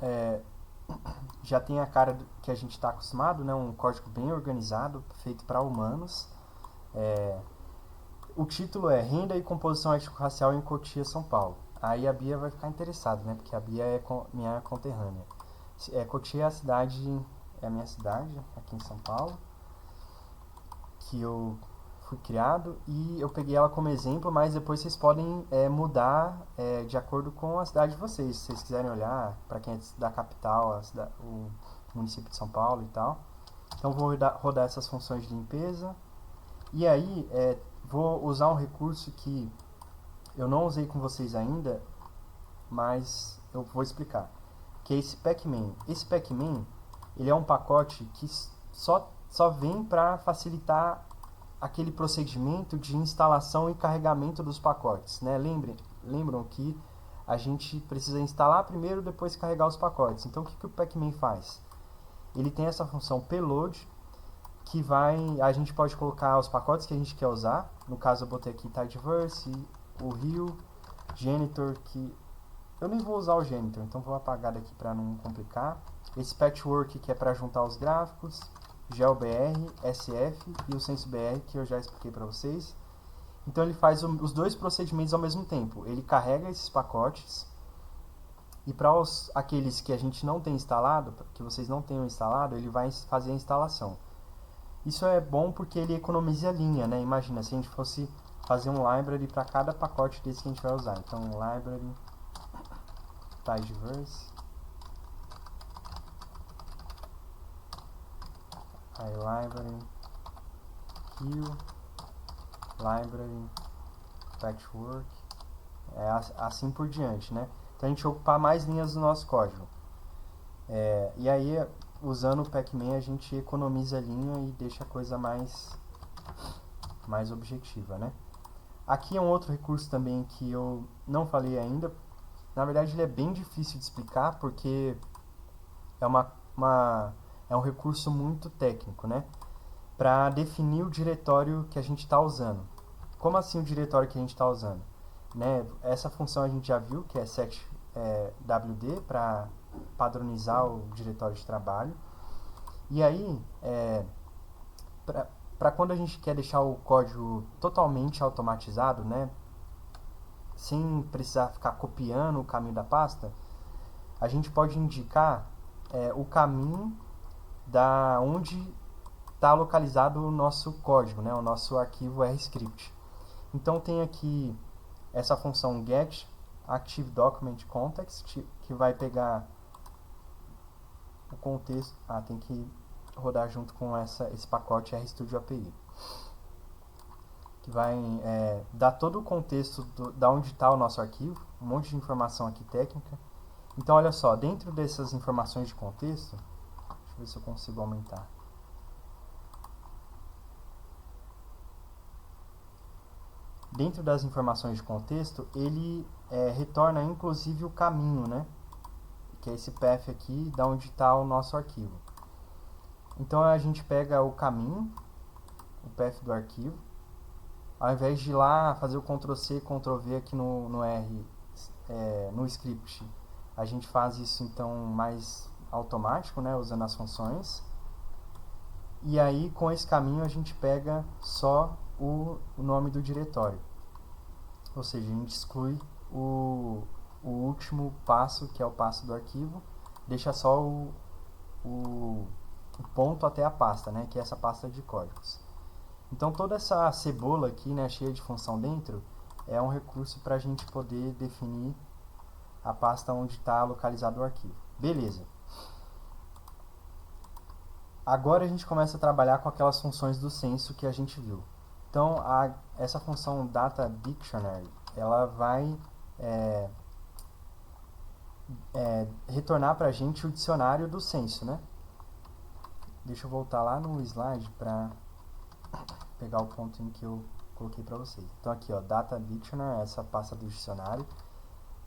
já tem a cara que a gente está acostumado, né? Um código bem organizado, feito para humanos. O título é Renda e Composição Étnico-Racial em Cotia, São Paulo. Aí a Bia vai ficar interessada, né? Porque a Bia é minha conterrânea. Cotia é a minha cidade, aqui em São Paulo, que eu fui criado, e eu peguei ela como exemplo, mas depois vocês podem mudar de acordo com a cidade de vocês. Se vocês quiserem olhar, para quem é da capital, o município de São Paulo e tal. Então vou rodar essas funções de limpeza. E aí vou usar um recurso que eu não usei com vocês ainda, mas eu vou explicar, que é esse Pacman. Esse Pacman, ele é um pacote que só vem para facilitar aquele procedimento de instalação e carregamento dos pacotes, né? Lembram que a gente precisa instalar primeiro, depois carregar os pacotes. Então o que o Pacman faz? Ele tem essa função payload, que a gente pode colocar os pacotes que a gente quer usar. No caso eu botei aqui Tidyverse, o Rio, Janitor, que eu nem vou usar o Janitor, então vou apagar daqui para não complicar. Esse Patchwork, que é para juntar os gráficos, GeoBR, SF e o CensoBR, que eu já expliquei para vocês. Então ele faz os dois procedimentos ao mesmo tempo. Ele carrega esses pacotes, e para aqueles que a gente não tem instalado, que vocês não tenham instalado, ele vai fazer a instalação. Isso é bom porque ele economiza linha, né? Imagina se a gente fosse fazer um library para cada pacote desse que a gente vai usar. Então, library, Tidyverse, aí library, Rio, library, Patchwork, assim por diante, né? Então a gente ocupar mais linhas do nosso código. E aí, usando o Pacman, a gente economiza a linha e deixa a coisa mais objetiva, né? Aqui é um outro recurso também que eu não falei ainda. Na verdade, ele é bem difícil de explicar porque é um recurso muito técnico, né? Para definir o diretório que a gente está usando. Como assim o diretório que a gente está usando? Né? Essa função a gente já viu, que é setwd, para padronizar o diretório de trabalho. E aí, para quando a gente quer deixar o código totalmente automatizado, né, sem precisar ficar copiando o caminho da pasta, a gente pode indicar o caminho da onde está localizado o nosso código, né, o nosso arquivo RScript. Então tem aqui essa função get active document context, que vai pegar o contexto. Tem que rodar junto com esse pacote RStudio API, que vai dar todo o contexto da onde está o nosso arquivo, um monte de informação aqui técnica. Então olha só, dentro dessas informações de contexto, deixa eu ver se eu consigo aumentar. Dentro das informações de contexto, ele retorna inclusive o caminho, né? Que é esse path aqui, da onde está o nosso arquivo. Então a gente pega o caminho, o path do arquivo, ao invés de ir lá fazer o Ctrl+C, Ctrl+V aqui no script, a gente faz isso então mais automático, né, usando as funções. E aí, com esse caminho, a gente pega só o nome do diretório. Ou seja, a gente exclui o último passo, que é o passo do arquivo, deixa só o ponto até a pasta, né, que é essa pasta de códigos. Então, toda essa cebola aqui, né, cheia de função dentro, é um recurso para a gente poder definir a pasta onde está localizado o arquivo. Beleza. Agora a gente começa a trabalhar com aquelas funções do censo que a gente viu. Então, essa função data dictionary, ela vai retornar para a gente o dicionário do censo, né? Deixa eu voltar lá no slide para pegar o ponto em que eu coloquei para vocês. Então aqui, ó, data dictionary, essa pasta do dicionário,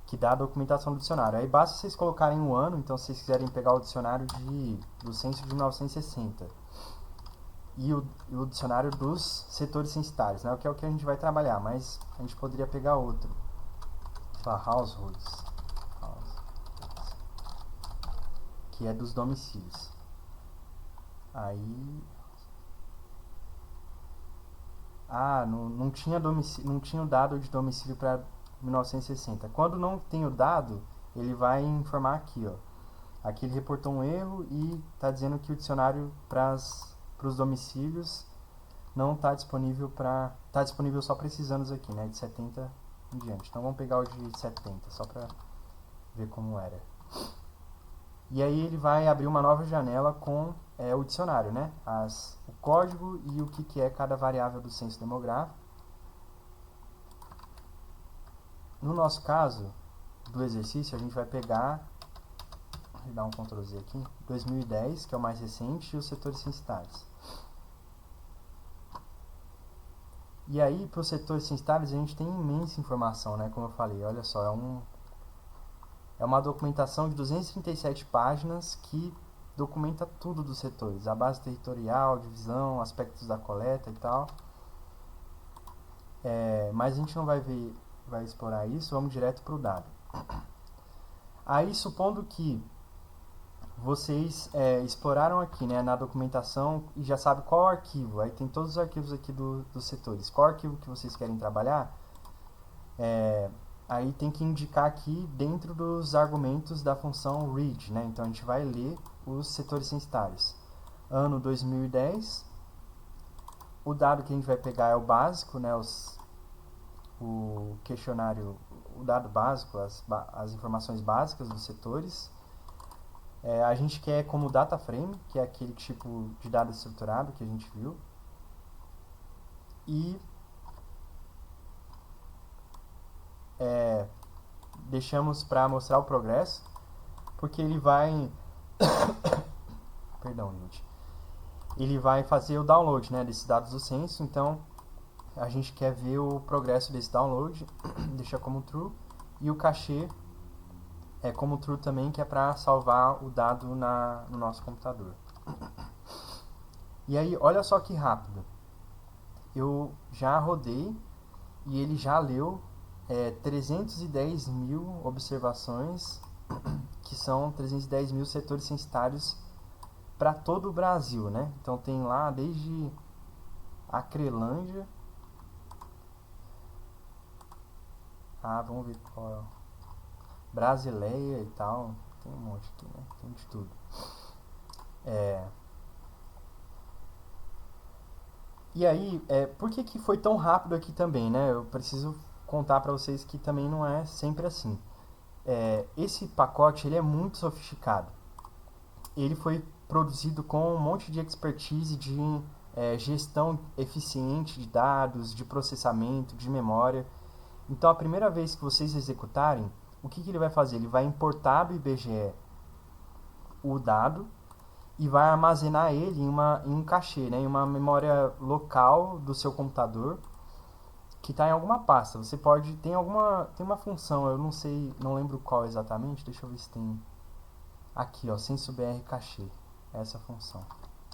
que dá a documentação do dicionário. Aí basta vocês colocarem um ano, então se vocês quiserem pegar o dicionário do censo de 1960 e o dicionário dos setores censitários, né, que é o que a gente vai trabalhar, mas a gente poderia pegar outro, sei lá, households, que é dos domicílios. Aí não tinha o dado de domicílio para 1960. Quando não tem o dado, ele vai informar aqui, ó. Aqui ele reportou um erro e está dizendo que o dicionário para os domicílios não está disponível está disponível só para esses anos aqui, né, de 70 em diante. Então vamos pegar o de 70 só para ver como era. E aí ele vai abrir uma nova janela com o dicionário, né, o código e o que é cada variável do censo demográfico. No nosso caso do exercício, a gente vai pegar, vou dar um Ctrl Z aqui, 2010, que é o mais recente, e os setores censitários. E aí, para os setores censitários, a gente tem imensa informação, né? Como eu falei, olha só, é uma documentação de 237 páginas que documenta tudo dos setores, a base territorial, divisão, aspectos da coleta e tal. Mas a gente não vai explorar isso, vamos direto para o dado. Aí, supondo que vocês exploraram aqui, né, na documentação e já sabe qual arquivo, aí tem todos os arquivos aqui dos setores, qual arquivo que vocês querem trabalhar, aí tem que indicar aqui dentro dos argumentos da função read, né, então a gente vai ler os setores censitários. Ano 2010, o dado que a gente vai pegar é o básico, né, o questionário, o dado básico, as informações básicas dos setores. A gente quer como data frame, que é aquele tipo de dado estruturado que a gente viu. E deixamos para mostrar o progresso, porque ele vai perdão, gente. Ele vai fazer o download, né, desses dados do censo, então a gente quer ver o progresso desse download, deixa como true, e o cachê é como true também, que é para salvar o dado no nosso computador. E aí, olha só que rápido. Eu já rodei e ele já leu 310 mil observações, que são 310 mil setores censitários para todo o Brasil, né? Então tem lá desde a Crelândia. Vamos ver qual é. Brasileia e tal, tem um monte aqui, né? Tem de tudo. E aí, por que foi tão rápido aqui também, né? Eu preciso contar para vocês que também não é sempre assim. Esse pacote ele é muito sofisticado. Ele foi produzido com um monte de expertise de gestão eficiente de dados, de processamento, de memória. Então, a primeira vez que vocês executarem, o que ele vai fazer? Ele vai importar do IBGE o dado e vai armazenar ele em um cachê, né, em uma memória local do seu computador que está em alguma pasta. Você pode tem uma função, eu não sei, não lembro qual exatamente. Deixa eu ver se tem aqui, ó, censo-br cachê, essa função.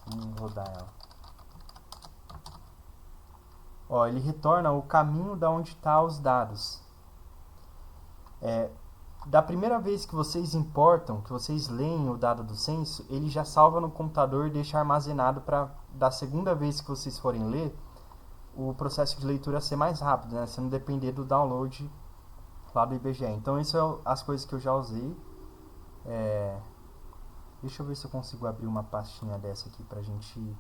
Vamos rodar ela. Ele retorna o caminho da onde está os dados. da primeira vez que vocês importam, que vocês leem o dado do censo, ele já salva no computador e deixa armazenado para da segunda vez que vocês forem ler, o processo de leitura ser mais rápido, né? Você não depender do download lá do IBGE. Então, isso é as coisas que eu já usei. Deixa eu ver se eu consigo abrir uma pastinha dessa aqui pra gente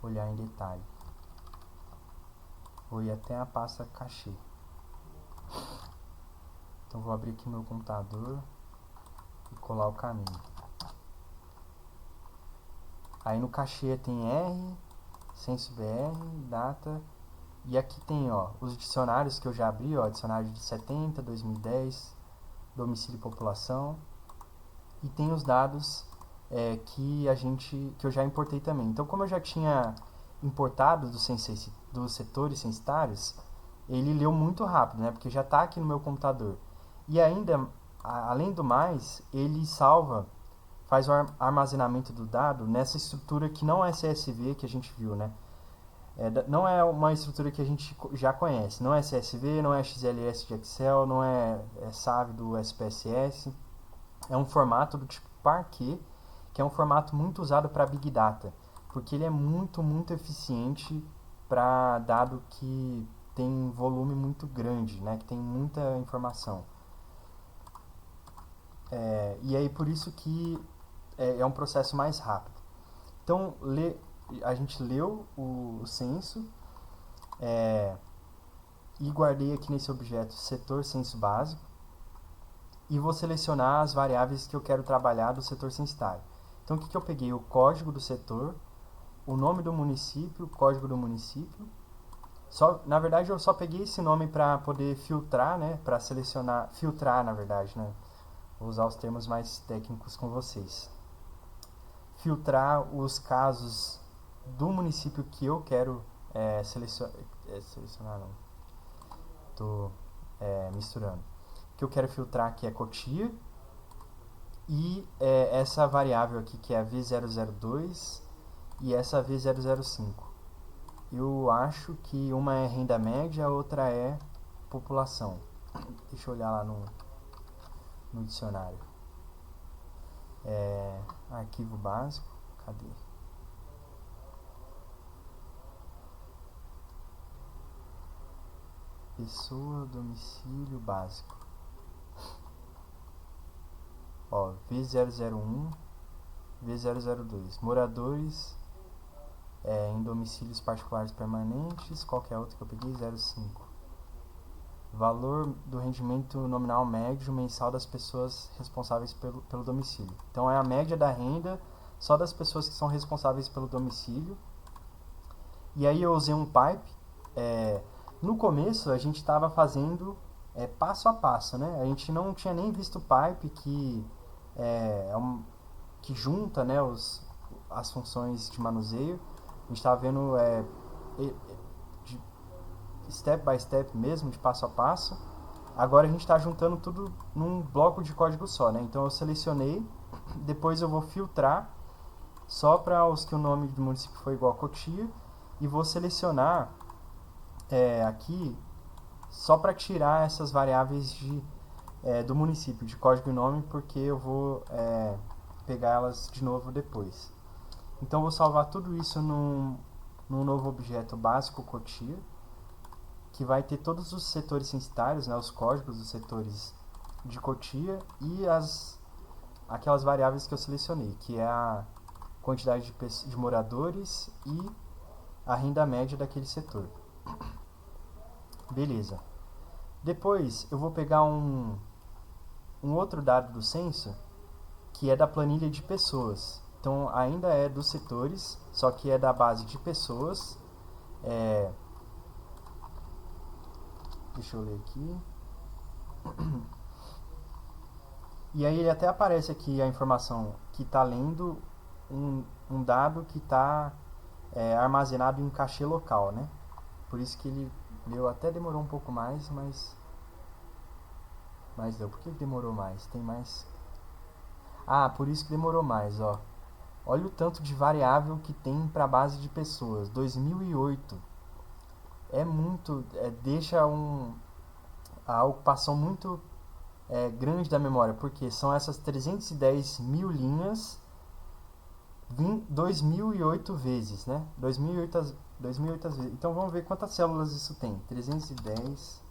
olhar em detalhe. Vou ir até a pasta cachê. Então, vou abrir aqui meu computador e colar o caminho. Aí no cachê tem R, censo BR, data, e aqui tem os dicionários que eu já abri, dicionário de 70, 2010, domicílio e população, e tem os dados que eu já importei também. Então, como eu já tinha importado dos setores censitários, ele leu muito rápido, né? Porque já está aqui no meu computador. E ainda, além do mais, ele faz o armazenamento do dado nessa estrutura que não é CSV que a gente viu, né? Não é uma estrutura que a gente já conhece. Não é CSV, não é XLS de Excel, não é SAV do SPSS. É um formato do tipo Parquet, que é um formato muito usado para Big Data, porque ele é muito, muito eficiente para dado que tem volume muito grande, né? Que tem muita informação. E aí por isso que é um processo mais rápido. Então, a gente leu o censo e guardei aqui nesse objeto setor censo básico e vou selecionar as variáveis que eu quero trabalhar do setor censitário. Então, o que eu peguei? O código do setor, o nome do município, o código do município. Na verdade, eu só peguei esse nome para poder filtrar, né? Para selecionar, filtrar, na verdade, né? Vou usar os termos mais técnicos com vocês. Filtrar os casos do município que eu quero selecionar não. Estou misturando. Que eu quero filtrar aqui é Cotia e essa variável aqui que é a V002 e essa V005. Eu acho que uma é renda média, a outra é população. Deixa eu olhar lá no dicionário. Arquivo básico. Cadê? Pessoa, domicílio básico. V001, V002. Moradores em domicílios particulares permanentes. Qual que é a outra que eu peguei? 05. Valor do rendimento nominal médio mensal das pessoas responsáveis pelo domicílio. Então, é a média da renda só das pessoas que são responsáveis pelo domicílio. E aí eu usei um pipe. No começo, a gente estava fazendo passo a passo, né? A gente não tinha nem visto o pipe que junta, né, as funções de manuseio. A gente estava vendo de step by step mesmo, de passo a passo. Agora a gente está juntando tudo num bloco de código só, né? Então eu selecionei, depois eu vou filtrar só para os que o nome do município foi igual a Cotia e vou selecionar aqui só para tirar essas variáveis do município, de código e nome, porque eu vou pegar elas de novo depois. Então, vou salvar tudo isso num novo objeto básico Cotia, que vai ter todos os setores censitários, né, os códigos dos setores de Cotia e aquelas variáveis que eu selecionei, que é a quantidade de moradores e a renda média daquele setor. Beleza. Depois, eu vou pegar um outro dado do censo, que é da planilha de pessoas. Então, ainda é dos setores, só que é da base de pessoas. Deixa eu ler aqui. E aí ele até aparece aqui a informação que está lendo um dado que está armazenado em cachê local, né? Por isso que ele leu, até demorou um pouco mais, mas deu. Por que demorou mais? Tem mais... por isso que demorou mais, ó. Olha o tanto de variável que tem para a base de pessoas. 2008. É muito... deixa a ocupação muito grande da memória, porque são essas 310 mil linhas 2008 vezes, né? 2008 vezes. Então vamos ver quantas células isso tem. 310,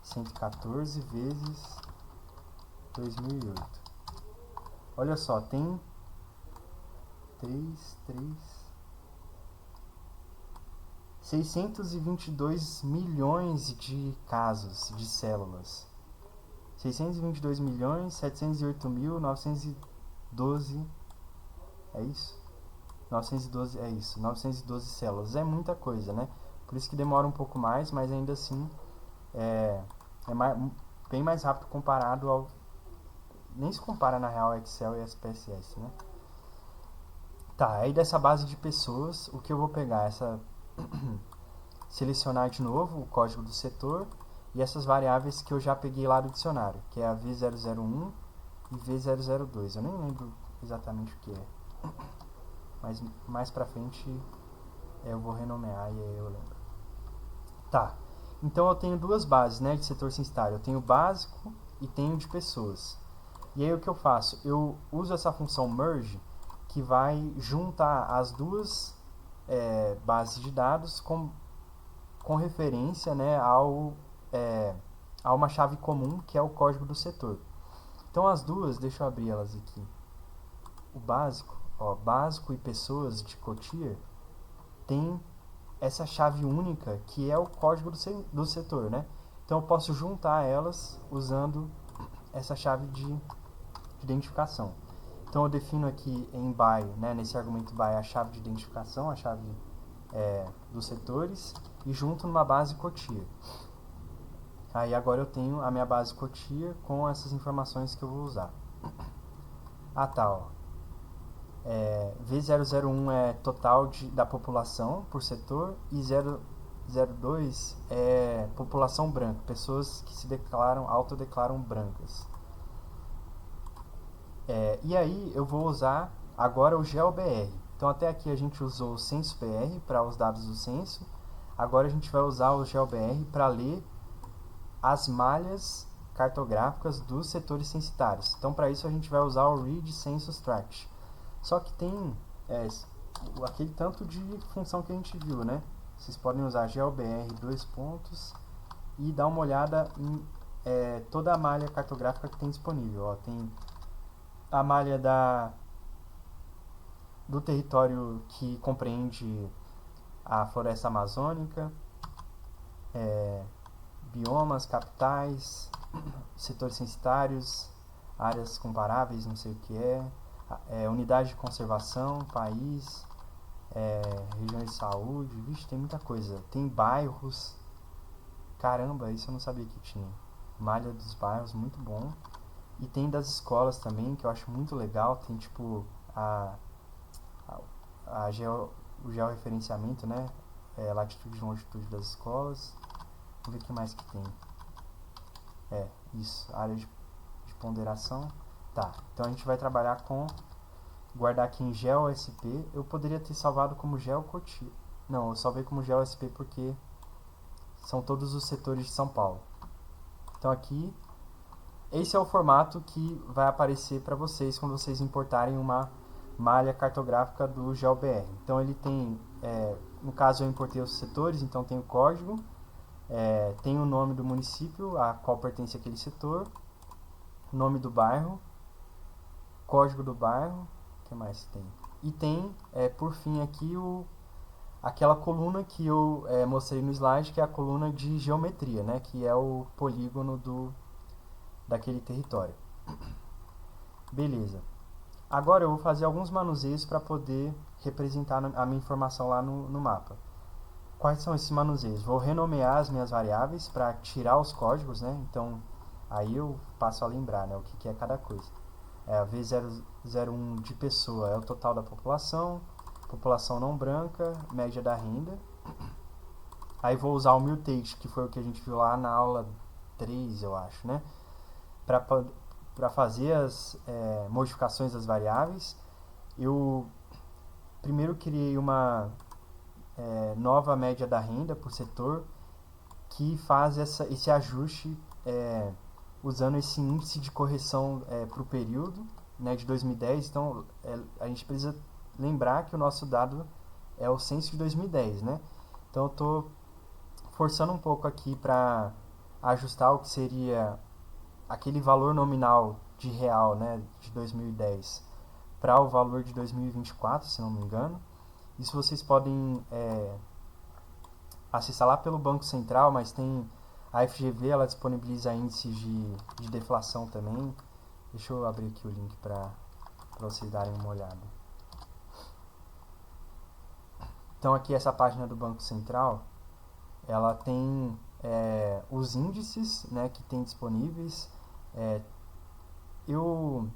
114 vezes 2008. Olha só, tem 622 milhões de casos de células. 622 milhões 708 mil 912. É isso? 912 é isso. 912 células. É muita coisa, né? Por isso que demora um pouco mais, mas ainda assim é bem mais rápido comparado ao. Nem se compara na real Excel e SPSS, né? Tá, aí dessa base de pessoas, o que eu vou pegar? Selecionar de novo o código do setor e essas variáveis que eu já peguei lá do dicionário, que é a V001 e V002. Eu nem lembro exatamente o que é, mas mais pra frente eu vou renomear e aí eu lembro. Tá, então eu tenho duas bases, né, de setor censitário. Eu tenho o básico e tenho de pessoas. E aí o que eu faço? Eu uso essa função merge, que vai juntar as duas bases de dados com referência, né, a uma chave comum, que é o código do setor. Então as duas, deixa eu abrir elas aqui. O básico, básico e pessoas de COTIA tem essa chave única, que é o código do setor, né? Então eu posso juntar elas usando essa chave de identificação. Então eu defino aqui em by, né, nesse argumento by, a chave de identificação, a chave dos setores, e junto numa base COTIA. Aí agora eu tenho a minha base COTIA com essas informações que eu vou usar. Ah tá, ó. V001 é total da população por setor e 002 é população branca, pessoas que se autodeclaram brancas. E aí eu vou usar agora o GeoBR. Então até aqui a gente usou o CensoBR para os dados do censo. Agora a gente vai usar o GeoBR para ler as malhas cartográficas dos setores censitários. Então para isso a gente vai usar o Read Census Tract. Só que tem aquele tanto de função que a gente viu, né? Vocês podem usar GeoBR e dar uma olhada em toda a malha cartográfica que tem disponível. Ó, tem a malha do território que compreende a floresta amazônica, biomas, capitais, setores censitários, áreas comparáveis, não sei o que unidade de conservação, país, regiões de saúde, vixe, tem muita coisa. Tem bairros, caramba, isso eu não sabia que tinha. Malha dos bairros, muito bom. E tem das escolas também, que eu acho muito legal. Tem tipo o georreferenciamento, né? Latitude e longitude das escolas. Vamos ver o que mais que tem. Isso, área de ponderação. Tá, então a gente vai trabalhar guardar aqui em GeoSP. Eu poderia ter salvado como GeoCotia. Não, eu salvei como GeoSP porque são todos os setores de São Paulo. Então aqui, esse é o formato que vai aparecer para vocês quando vocês importarem uma malha cartográfica do GeoBR. Então ele tem, no caso eu importei os setores, então tem o código, tem o nome do município a qual pertence aquele setor, nome do bairro, código do bairro, o que mais tem? E tem, por fim, aqui aquela coluna que eu mostrei no slide, que é a coluna de geometria, né? Que é o polígono daquele território. Beleza. Agora eu vou fazer alguns manuseios para poder representar a minha informação lá no mapa. Quais são esses manuseios? Vou renomear as minhas variáveis para tirar os códigos, né? Então, aí eu passo a lembrar, né, o que é cada coisa. A V001 de pessoa é o total da população não branca, média da renda. Aí vou usar o mutate, que foi o que a gente viu lá na aula 3, eu acho, né? Para fazer as modificações das variáveis. Eu primeiro criei uma nova média da renda por setor que faz esse ajuste usando esse índice de correção para o período, né, de 2010. Então, a gente precisa lembrar que o nosso dado é o censo de 2010, né? Então, eu estou forçando um pouco aqui para ajustar o que seria aquele valor nominal de real, né, de 2010 para o valor de 2024, se não me engano. Isso vocês podem acessar lá pelo Banco Central, mas tem a FGV, ela disponibiliza índices de deflação também. Deixa eu abrir aqui o link para vocês darem uma olhada. Então aqui essa página do Banco Central, ela tem os índices, né, que tem disponíveis. Eu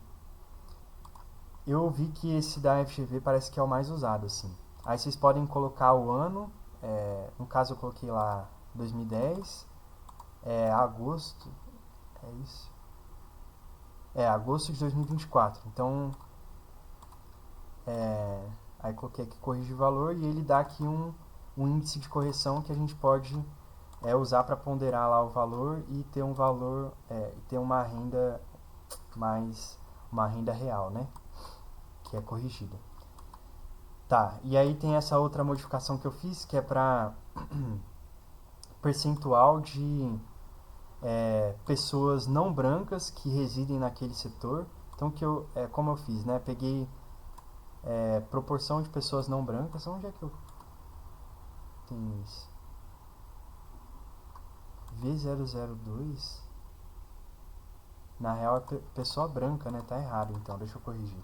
vi que esse da FGV parece que é o mais usado, assim. Aí vocês podem colocar o ano, no caso eu coloquei lá 2010, agosto, é isso? Agosto de 2024. Então, aí coloquei aqui corrigir valor e ele dá aqui um índice de correção que a gente pode usar para ponderar lá o valor e ter um valor, ter uma renda uma renda real, né? Que é corrigida. Tá, e aí tem essa outra modificação que eu fiz, que é para percentual de pessoas não brancas que residem naquele setor. Então, como eu fiz, né? Peguei proporção de pessoas não brancas. Onde é que eu tenho isso? V002? Na real é pessoa branca, né? Tá errado, então, deixa eu corrigir.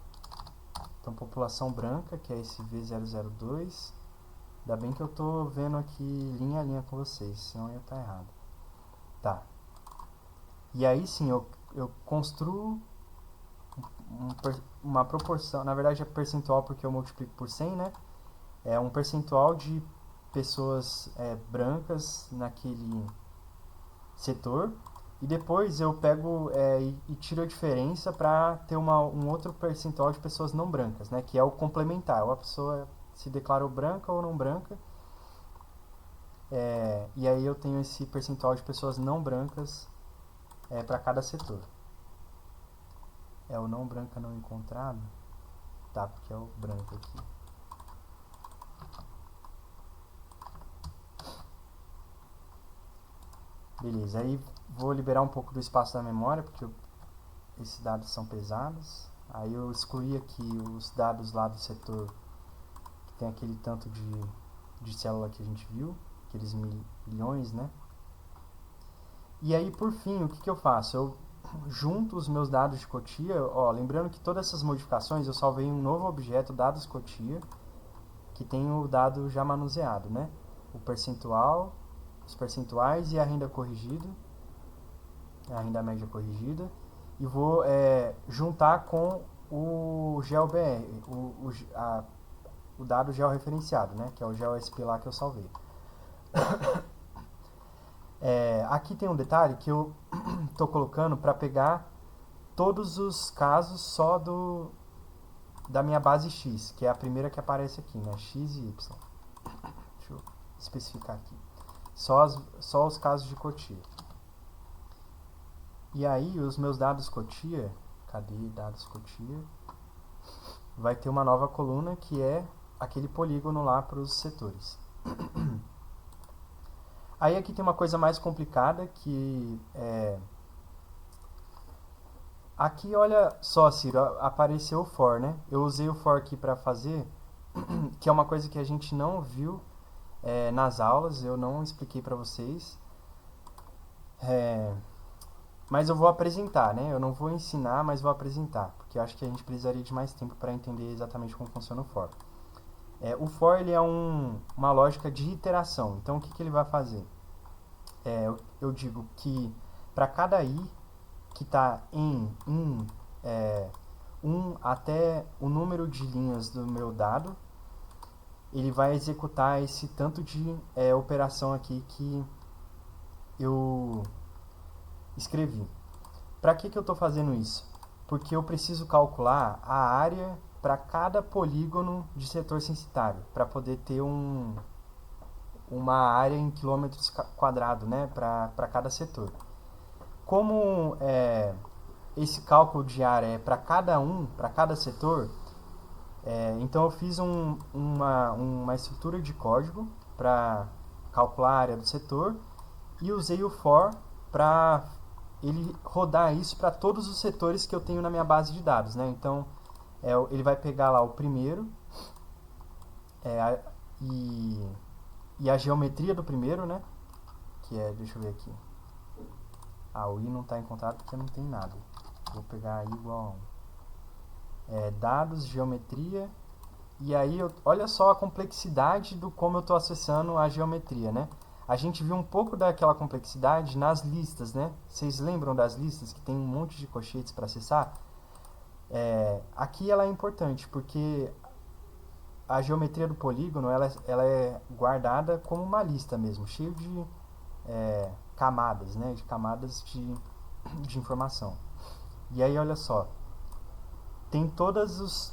Então, população branca, que é esse V002. Ainda bem que eu tô vendo aqui linha a linha com vocês, senão ia estar errado. Tá. E aí sim, eu construo uma proporção, na verdade é percentual porque eu multiplico por 100, né? É um percentual de pessoas brancas naquele setor. E depois eu pego e tiro a diferença para ter um outro percentual de pessoas não brancas, né? Que é o complementar. Ou a pessoa se declarou branca ou não branca. E aí eu tenho esse percentual de pessoas não brancas para cada setor. É o não branca não encontrado? Tá, porque é o branco aqui. Beleza, aí vou liberar um pouco do espaço da memória, porque esses dados são pesados. Aí eu excluí aqui os dados lá do setor que tem aquele tanto de célula que a gente viu, aqueles milhões, né? E aí, por fim, o que eu faço? Eu junto os meus dados de Cotia, lembrando que todas essas modificações eu salvei em um novo objeto, dados Cotia, que tem o dado já manuseado, né? O percentual, os percentuais e a renda corrigida, a renda média corrigida, e vou juntar com o GeoBR, o dado georreferenciado, né? Que é o GeoSP lá que eu salvei. Aqui tem um detalhe que eu estou colocando para pegar todos os casos só da minha base X, que é a primeira que aparece aqui, né? X e Y. Deixa eu especificar aqui. Só os casos de Cotia. E aí, os meus dados Cotia, cadê dados Cotia? Vai ter uma nova coluna que é aquele polígono lá para os setores. Aí aqui tem uma coisa mais complicada que aqui, olha só, Ciro, apareceu o for, né? Eu usei o for aqui para fazer, que é uma coisa que a gente não viu nas aulas, eu não expliquei para vocês. Mas eu vou apresentar, né? Eu não vou ensinar, mas vou apresentar, porque eu acho que a gente precisaria de mais tempo para entender exatamente como funciona o for. O for ele é uma lógica de iteração. Então, o que ele vai fazer? Eu digo que para cada i que está em 1 até o número de linhas do meu dado, ele vai executar esse tanto de operação aqui que eu escrevi. Para que eu estou fazendo isso? Porque eu preciso calcular a área para cada polígono de setor censitário, para poder ter uma área em quilômetros quadrados, né, para cada setor. como esse cálculo de área é para cada setor, então eu fiz uma estrutura de código para calcular a área do setor e usei o for para ele rodar isso para todos os setores que eu tenho na minha base de dados, né? Então ele vai pegar lá o primeiro e a geometria do primeiro, né? Que é, deixa eu ver aqui. O i não está encontrado porque não tem nada. Vou pegar i igual a 1. Dados, geometria. E aí, olha só a complexidade do como eu estou acessando a geometria, né? A gente viu um pouco daquela complexidade nas listas, né? Vocês lembram das listas que tem um monte de colchetes para acessar? Aqui ela é importante, porque a geometria do polígono ela é guardada como uma lista mesmo, cheio de camadas, né? De camadas de informação. E aí, olha só, tem todas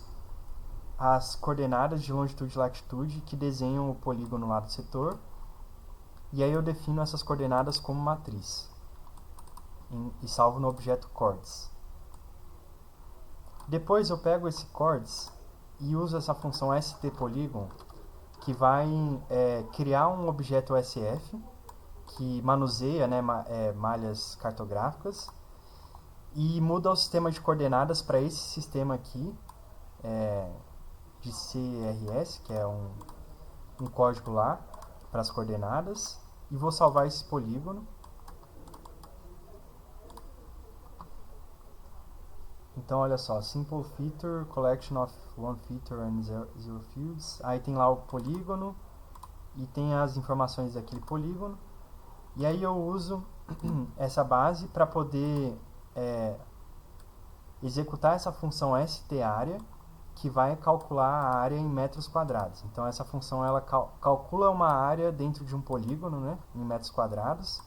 as coordenadas de longitude e latitude que desenham o polígono lá do setor. E aí eu defino essas coordenadas como matriz e salvo no objeto chords. Depois eu pego esse chords e uso essa função stPolygon, que vai criar um objeto OSF que manuseia, né, malhas cartográficas e muda o sistema de coordenadas para esse sistema aqui de CRS, que é um código lá para as coordenadas, e vou salvar esse polígono. Então olha só, simple feature, collection of one feature and zero fields. Aí tem lá o polígono e tem as informações daquele polígono. E aí eu uso essa base para poder executar essa função stArea, que vai calcular a área em metros quadrados. Então essa função ela calcula uma área dentro de um polígono, né, em metros quadrados,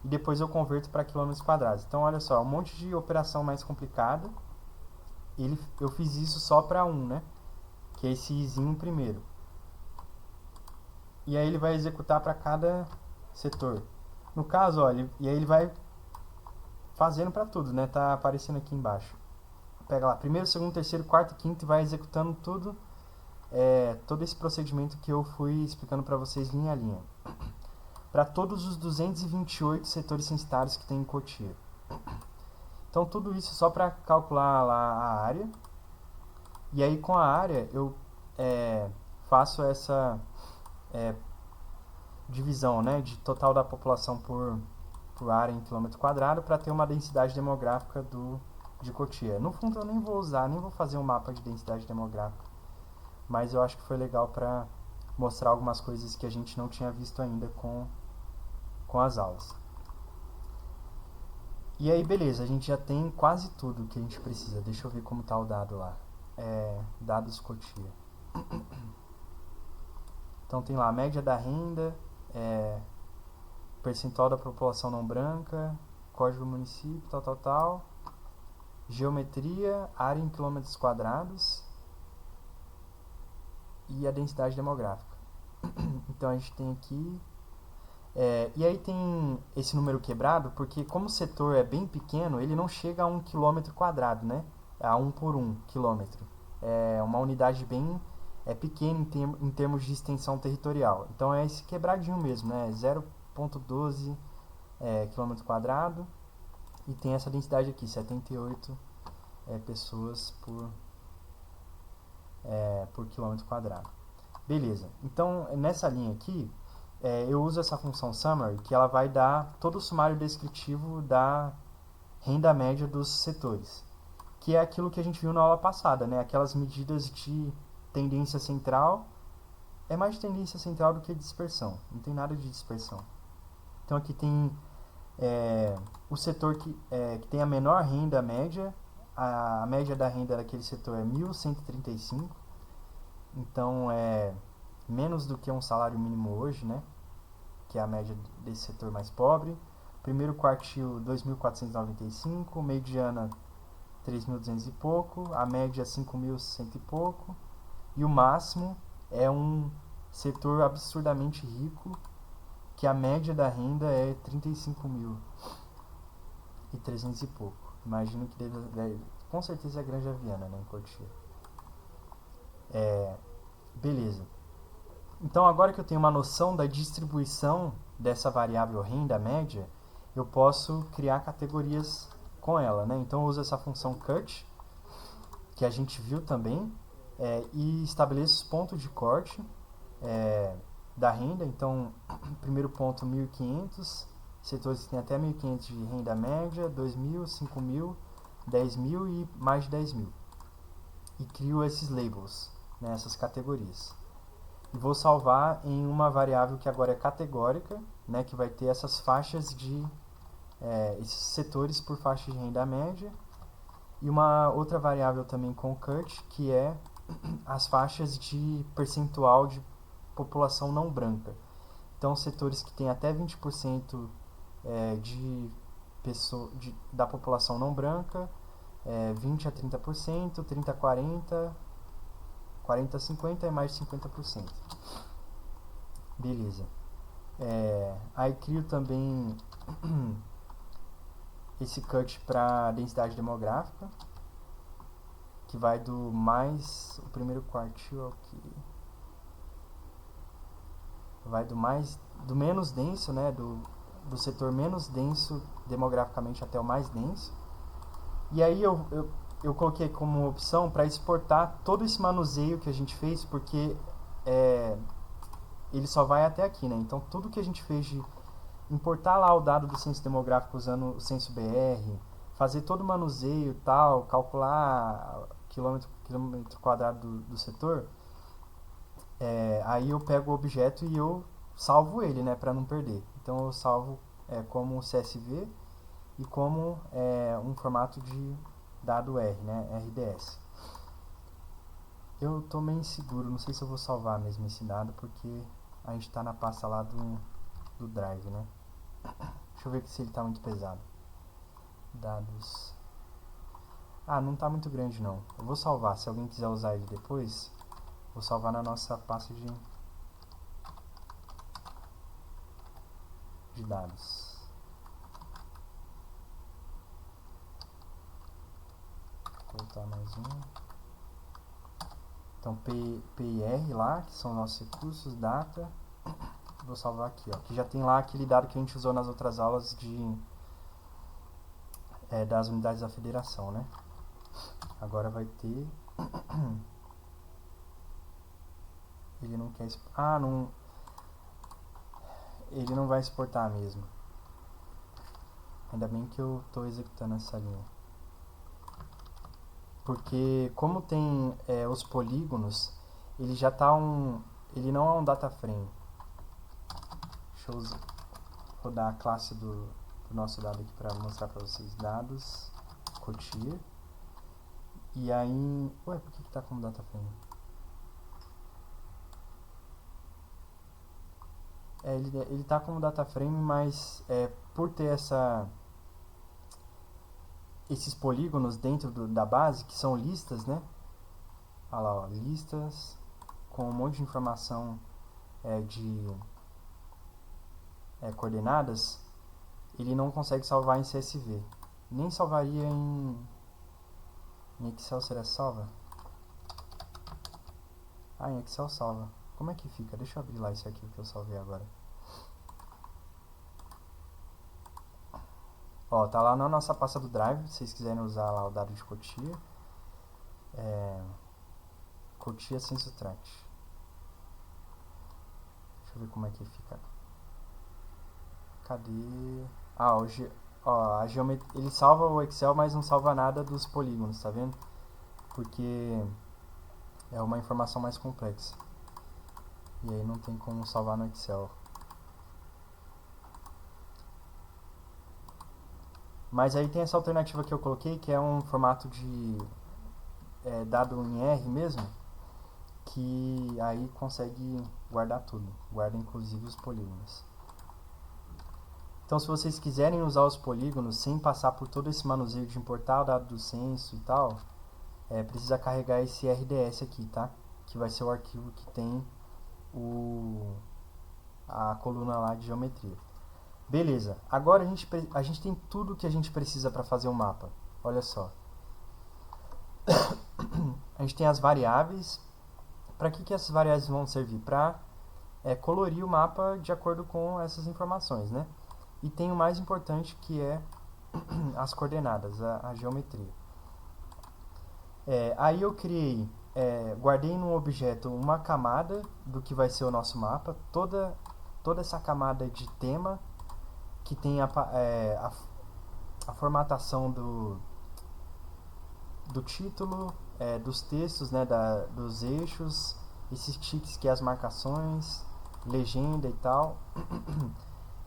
e depois eu converto para quilômetros quadrados. Então olha só, um monte de operação mais complicada. Eu fiz isso só para né, que é esse izinho primeiro. E aí ele vai executar para cada setor. No caso, olha, e aí ele vai fazendo para tudo, né? Tá aparecendo aqui embaixo. Pega lá, primeiro, segundo, terceiro, quarto, quinto e vai executando tudo, todo esse procedimento que eu fui explicando para vocês linha a linha. Para todos os 228 setores censitários que tem em Cotia. Então tudo isso só para calcular lá a área. E aí com a área eu faço essa divisão, né, de total da população por área em quilômetro quadrado para ter uma densidade demográfica de Cotia. No fundo eu nem vou fazer um mapa de densidade demográfica, mas eu acho que foi legal para mostrar algumas coisas que a gente não tinha visto ainda com as aulas. E aí beleza, a gente já tem quase tudo que a gente precisa. Deixa eu ver como está o dado lá. Dados Cotia. Então tem lá a média da renda, percentual da população não branca, código do município, tal. Geometria, área em quilômetros quadrados e a densidade demográfica. Então a gente tem aqui... e aí tem esse número quebrado, porque como o setor é bem pequeno, ele não chega a 1 km quadrado, né? A 1 por 1 quilômetro. É uma unidade bem pequena em termos de extensão territorial. Então é esse quebradinho mesmo, né? 0,12 km quadrado. E tem essa densidade aqui, 78 pessoas por quilômetro quadrado. Beleza. Então nessa linha aqui, eu uso essa função summary, que ela vai dar todo o sumário descritivo da renda média dos setores, que é aquilo que a gente viu na aula passada, né? Aquelas medidas de tendência central. É mais de tendência central do que dispersão, não tem nada de dispersão. Então aqui tem o setor que tem a menor renda média, a média da renda daquele setor é 1.135, então é menos do que um salário mínimo hoje, né? Que é a média desse setor mais pobre. Primeiro quartil 2.495, mediana 3.200 e pouco, a média 5.100 e pouco, e o máximo é um setor absurdamente rico, que a média da renda é 35 mil. e 300 e pouco. Imagino que com certeza é Granja Viana, né, em Cotia. Beleza. Então, agora que eu tenho uma noção da distribuição dessa variável renda média, eu posso criar categorias com ela, né? Então, eu uso essa função cut, que a gente viu também, e estabeleço os pontos de corte da renda. Então, primeiro ponto, 1.500, setores que têm até 1.500 de renda média, 2.000, 5.000, 10.000 e mais de 10.000. E crio esses labels, né, essas categorias. E vou salvar em uma variável que agora é categórica, né, que vai ter essas faixas de esses setores por faixa de renda média, e uma outra variável também com cut, que é as faixas de percentual de população não branca. Então, setores que têm até 20% da população não branca, 20 a 30%, 30 a 40%, 40 a 50% e mais de 50%. Beleza. Aí crio também esse cut para densidade demográfica, que vai do mais... O primeiro quartil aqui... Vai do menos denso, né? Do setor menos denso demograficamente até o mais denso. E aí eu coloquei como opção para exportar todo esse manuseio que a gente fez, porque ele só vai até aqui, né? Então, tudo que a gente fez de importar lá o dado do censo demográfico usando o censo BR, fazer todo o manuseio e tal, calcular quilômetro quadrado do setor, aí eu pego o objeto e eu salvo ele, né, para não perder. Então, eu salvo como CSV e como um formato de dado R, né, RDS. Eu tô meio inseguro, não sei se eu vou salvar mesmo esse dado, porque a gente tá na pasta lá do Drive, né. Deixa eu ver se ele tá muito pesado. Dados. Não tá muito grande não. Eu vou salvar, se alguém quiser usar ele depois, vou salvar na nossa pasta de dados. Vou voltar mais um. Então, PIR lá, que são nossos recursos, data. Vou salvar aqui, ó, que já tem lá aquele dado que a gente usou nas outras aulas das unidades da federação, né? Agora vai ter... Ele não quer... não... Ele não vai exportar mesmo. Ainda bem que eu estou executando essa linha. Porque como tem os polígonos, ele já tá ele não é um data frame. Deixa eu rodar a classe do nosso dado aqui para mostrar para vocês. Dados, Cotia. E aí... Ué, por que tá como data frame? Ele tá como data frame, mas por ter esses polígonos dentro da base, que são listas, né? Olha lá, ó, listas com um monte de informação de coordenadas, ele não consegue salvar em CSV. Nem salvaria em Excel. Será salva? Em Excel salva. Como é que fica? Deixa eu abrir lá esse arquivo que eu salvei agora. Ó, tá lá na nossa pasta do Drive, se vocês quiserem usar lá o dado de Cotia. Cotia Censo Tract. Deixa eu ver como é que fica. Cadê? Hoje, ó, a geometria, ele salva o Excel, mas não salva nada dos polígonos, tá vendo? Porque é uma informação mais complexa. E aí não tem como salvar no Excel. Mas aí tem essa alternativa que eu coloquei, que é um formato de dado em R mesmo, que aí consegue guardar tudo. Guarda inclusive os polígonos. Então, se vocês quiserem usar os polígonos sem passar por todo esse manuseio de importar o dado do censo e tal, precisa carregar esse RDS aqui, tá? Que vai ser o arquivo que tem a coluna lá de geometria. Beleza, agora a gente tem tudo que a gente precisa para fazer o mapa. Olha só. A gente tem as variáveis. Para que essas variáveis vão servir? Para colorir o mapa de acordo com essas informações, né? E tem o mais importante, que é as coordenadas, a geometria. Aí eu guardei num objeto uma camada do que vai ser o nosso mapa, toda essa camada de tema, que tem a formatação do título, dos textos, né, dos eixos, esses ticks que é as marcações, legenda e tal.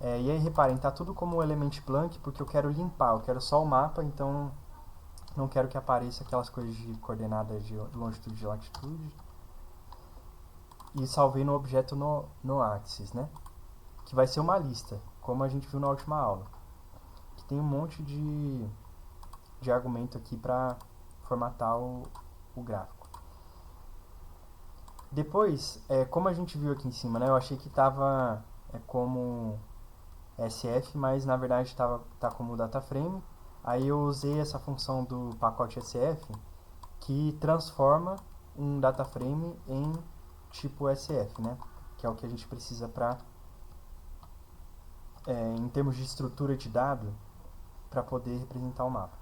E aí reparem, tá tudo como element blank, porque eu quero limpar, eu quero só o mapa, então não quero que apareça aquelas coisas de coordenadas de longitude e latitude. E salvei no objeto no axis, né? Que vai ser uma lista, como a gente viu na última aula. Que tem um monte de argumento aqui para formatar o gráfico. Depois, como a gente viu aqui em cima, né? Eu achei que estava como SF, mas na verdade tá como dataframe. Aí eu usei essa função do pacote SF, que transforma um dataframe em tipo SF, né? Que é o que a gente precisa para, em termos de estrutura de dado, para poder representar o mapa.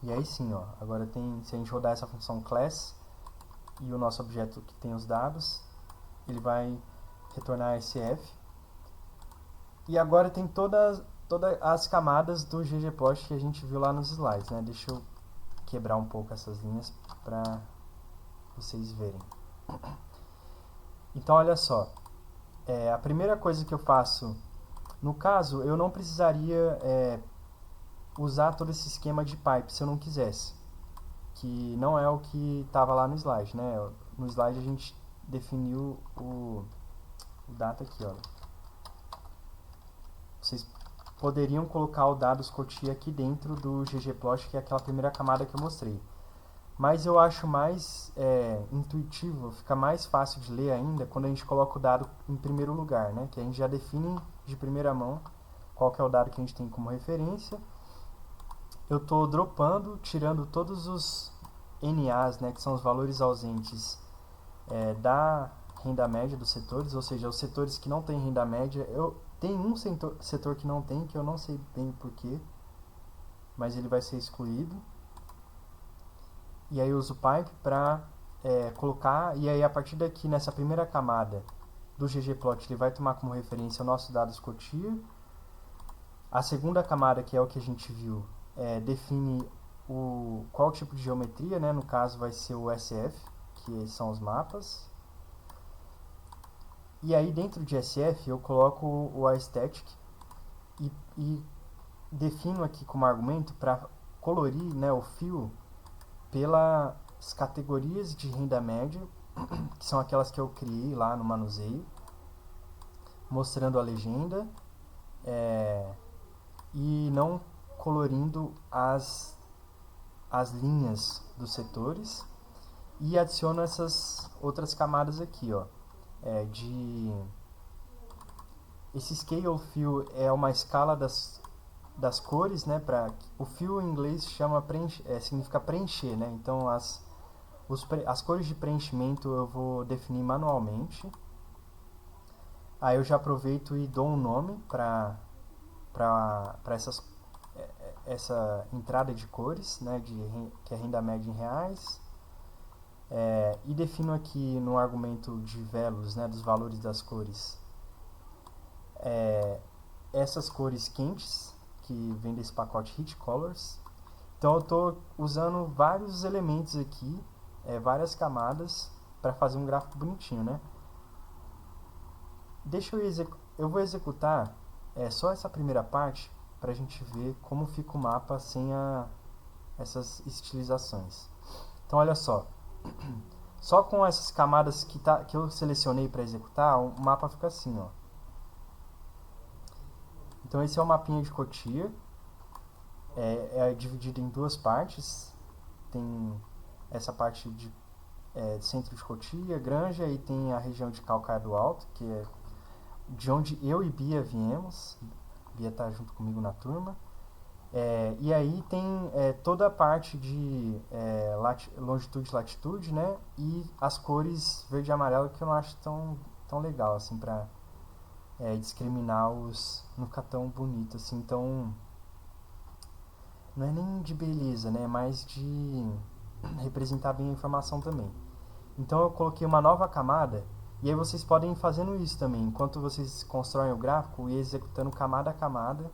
E aí sim, ó, agora se a gente rodar essa função class e o nosso objeto que tem os dados, ele vai retornar SF. E agora tem todas as camadas do ggplot que a gente viu lá nos slides, né? Deixa eu quebrar um pouco essas linhas para vocês verem. Então, olha só. A primeira coisa que eu faço, no caso, eu não precisaria usar todo esse esquema de pipe se eu não quisesse, que não é o que estava lá no slide, né? No slide a gente definiu o data aqui, ó. Vocês poderiam colocar o dado Scotty aqui dentro do ggplot, que é aquela primeira camada que eu mostrei. Mas eu acho mais intuitivo, fica mais fácil de ler ainda quando a gente coloca o dado em primeiro lugar, né? Que a gente já define de primeira mão qual que é o dado que a gente tem como referência. Eu estou dropando, tirando todos os NAs, né, que são os valores ausentes da renda média dos setores, ou seja, os setores que não têm renda média. Tem um setor que não tem, que eu não sei bem porquê, mas ele vai ser excluído. E aí eu uso o pipe para colocar, e aí a partir daqui, nessa primeira camada do ggplot, ele vai tomar como referência o nosso dado Scottier. A segunda camada, que é o que a gente viu, define qual tipo de geometria, né? No caso vai ser o SF, que são os mapas. E aí dentro de SF eu coloco o aesthetic e defino aqui como argumento para colorir, né, o fio pelas categorias de renda média, que são aquelas que eu criei lá no manuseio, mostrando a legenda, e não colorindo as linhas dos setores, e adiciono essas outras camadas aqui, ó, esse scale fill é uma escala das cores, né? O fill em inglês significa preencher, né? Então as cores de preenchimento eu vou definir manualmente. Aí eu já aproveito e dou um nome para essa entrada de cores, né? Que é renda média em reais. E defino aqui no argumento de velos, né? Dos valores das cores, essas cores quentes que vem desse pacote Heat Colors. Então eu estou usando vários elementos aqui, várias camadas, para fazer um gráfico bonitinho, né? Eu vou executar só essa primeira parte para a gente ver como fica o mapa sem essas estilizações. Então olha só, só com essas camadas que eu selecionei para executar, o mapa fica assim, ó. Então esse é o mapinha de Cotia, é dividido em duas partes. Tem essa parte de centro de Cotia, Granja, e tem a região de Calcaia do Alto, que é de onde eu e Bia viemos. Bia tá junto comigo na turma. E aí tem toda a parte de longitude e latitude, né? E as cores verde e amarelo que eu não acho tão legal, assim, pra discriminar não ficar tão bonito, assim, tão... Não é nem de beleza, né? É mais de representar bem a informação também. Então eu coloquei uma nova camada, e aí vocês podem ir fazendo isso também, enquanto vocês constroem o gráfico e executando camada a camada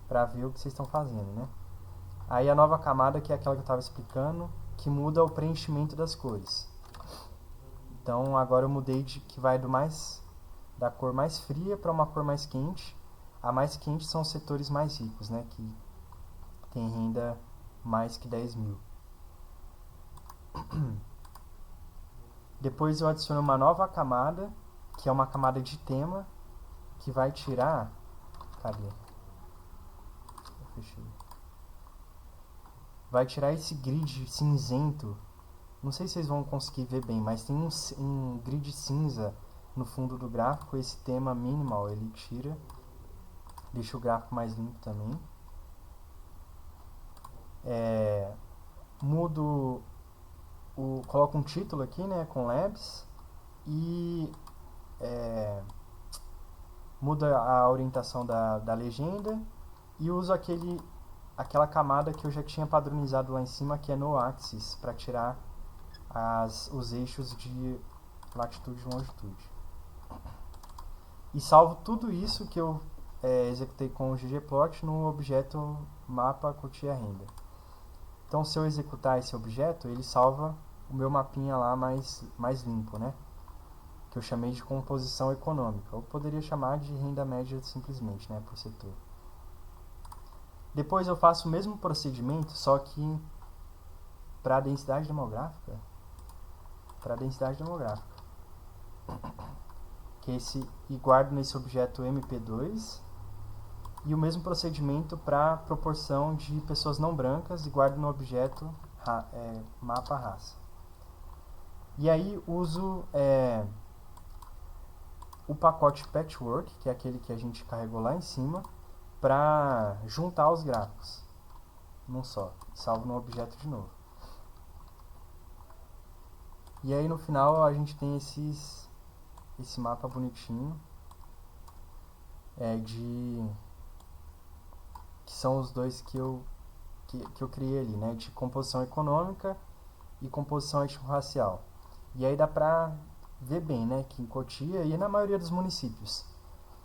para ver o que vocês estão fazendo, né? Aí a nova camada, que é aquela que eu estava explicando, que muda o preenchimento das cores. Então agora eu mudei de que vai da cor mais fria para uma cor mais quente. A mais quente são os setores mais ricos, né? Que tem renda mais que 10 mil. Depois eu adiciono uma nova camada, que é uma camada de tema, que vai tirar... Cadê? Eu fechei. Vai tirar esse grid cinzento. Não sei se vocês vão conseguir ver bem, mas tem um grid cinza no fundo do gráfico. Esse tema minimal ele tira. Deixa o gráfico mais limpo também. Mudo... Coloco um título aqui, né, com labs. E... muda a orientação da legenda. E uso aquela camada que eu já tinha padronizado lá em cima, que é no axis, para tirar os eixos de latitude e longitude. E salvo tudo isso que eu executei com o ggplot no objeto mapa cutia renda. Então, se eu executar esse objeto, ele salva o meu mapinha lá mais limpo, né? Que eu chamei de composição econômica. Ou poderia chamar de renda média simplesmente, né, por setor. Depois eu faço o mesmo procedimento, só que para a densidade demográfica. E guardo nesse objeto MP2. E o mesmo procedimento para proporção de pessoas não brancas e guardo no objeto mapa raça. E aí uso o pacote patchwork, que é aquele que a gente carregou lá em cima, para juntar os gráficos num só. Salvo no objeto de novo. E aí no final a gente tem esse mapa bonitinho que são os dois que eu criei ali, né, de composição econômica e composição étnico-racial. E aí dá pra ver bem, né, que em Cotia e na maioria dos municípios,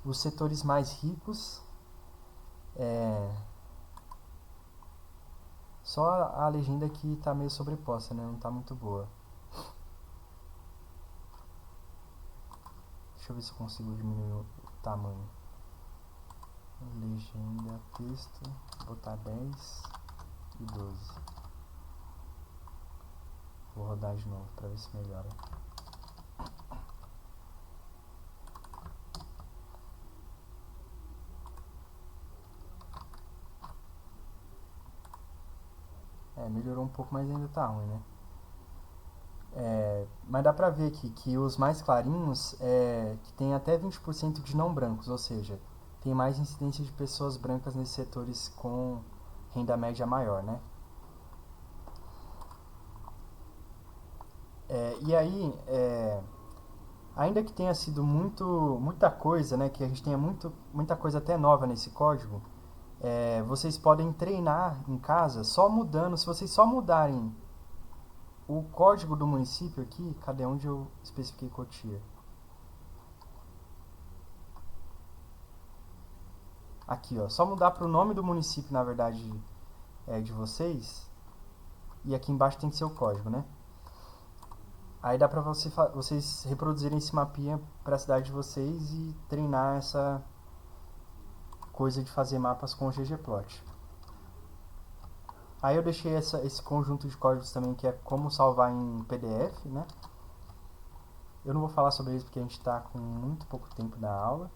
os setores mais ricos, só a legenda aqui tá meio sobreposta, né, não tá muito boa. Deixa eu ver se eu consigo diminuir o tamanho. Legenda, texto, botar 10 e 12. Vou rodar de novo para ver se melhora. Melhorou um pouco, mas ainda tá ruim, né? Mas dá pra ver aqui que os mais clarinhos que tem até 20% de não brancos, ou seja, tem mais incidência de pessoas brancas nesses setores com renda média maior, né? E aí, ainda que tenha sido muita coisa, né, que a gente tenha muita coisa até nova nesse código, vocês podem treinar em casa só mudando, se vocês só mudarem o código do município aqui, cadê onde eu especifiquei Cotia? Aqui, ó, só mudar para o nome do município, na verdade, de vocês, e aqui embaixo tem que ser o código, né? Aí dá pra vocês reproduzirem esse mapinha para a cidade de vocês e treinar essa coisa de fazer mapas com o ggplot. Aí eu deixei esse conjunto de códigos também, que é como salvar em PDF, né? Eu não vou falar sobre isso porque a gente está com muito pouco tempo da aula.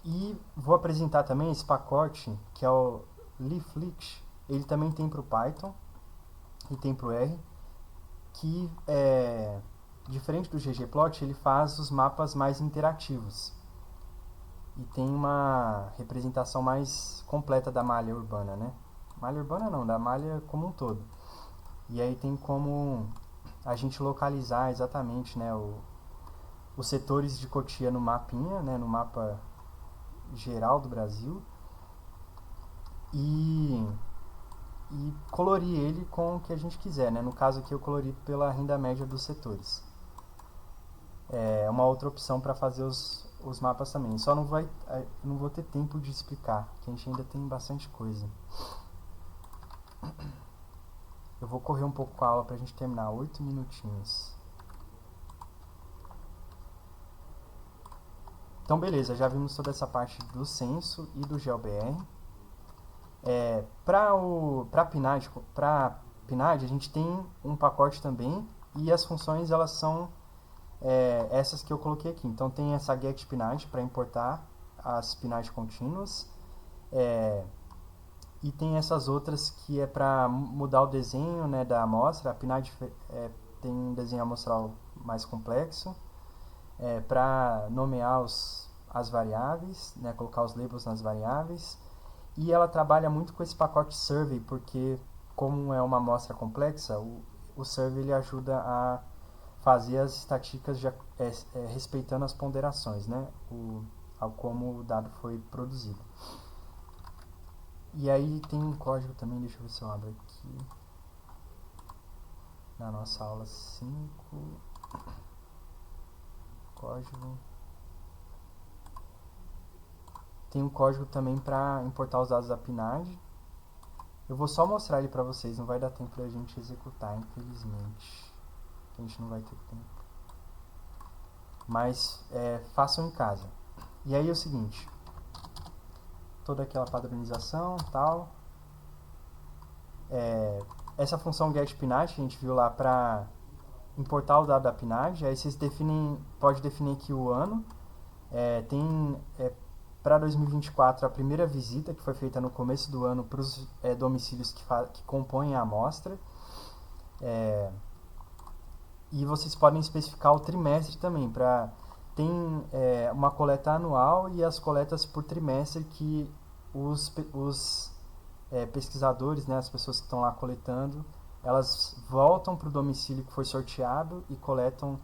E vou apresentar também esse pacote, que é o Leaflet. Ele também tem para o Python e tem para o R, que diferente do ggplot, ele faz os mapas mais interativos. e tem uma representação mais completa da malha urbana, né? Malha urbana não, da malha como um todo. E aí tem como a gente localizar exatamente, né, os setores de Cotia no mapinha, né, no mapa geral do Brasil, e, e colorir ele com o que a gente quiser, né? No caso aqui eu colori pela renda média dos setores. É uma outra opção para fazer os mapas também. Só não vou ter tempo de explicar, que a gente ainda tem bastante coisa. Eu vou correr um pouco com a aula para a gente terminar, 8 minutinhos. Então beleza, já vimos toda essa parte do censo e do GeoBR. Para PNAD a gente tem um pacote também e as funções elas são essas que eu coloquei aqui. Então tem essa get PNAD para importar as PNAD contínuas e tem essas outras que é para mudar o desenho, né, da amostra. A PNAD tem um desenho amostral mais complexo para nomear as variáveis, né, colocar os labels nas variáveis. E ela trabalha muito com esse pacote survey, porque como é uma amostra complexa, o survey ele ajuda a fazer as estatísticas respeitando as ponderações, né, ao como o dado foi produzido. E aí tem um código também, deixa eu ver se eu abro aqui, na nossa aula 5, código... Tem um código também para importar os dados da PNAD. Eu vou só mostrar ele para vocês, não vai dar tempo da gente executar, infelizmente. A gente não vai ter tempo. Mas façam em casa. E aí é o seguinte, toda aquela padronização e tal. Essa função getPNAD que a gente viu lá para importar o dado da PNAD, aí vocês pode definir aqui o ano. Tem para 2024 a primeira visita que foi feita no começo do ano para os domicílios que compõem a amostra. E vocês podem especificar o trimestre também. Tem uma coleta anual e as coletas por trimestre que os pesquisadores, né, as pessoas que estão lá coletando, elas voltam para o domicílio que foi sorteado e coletam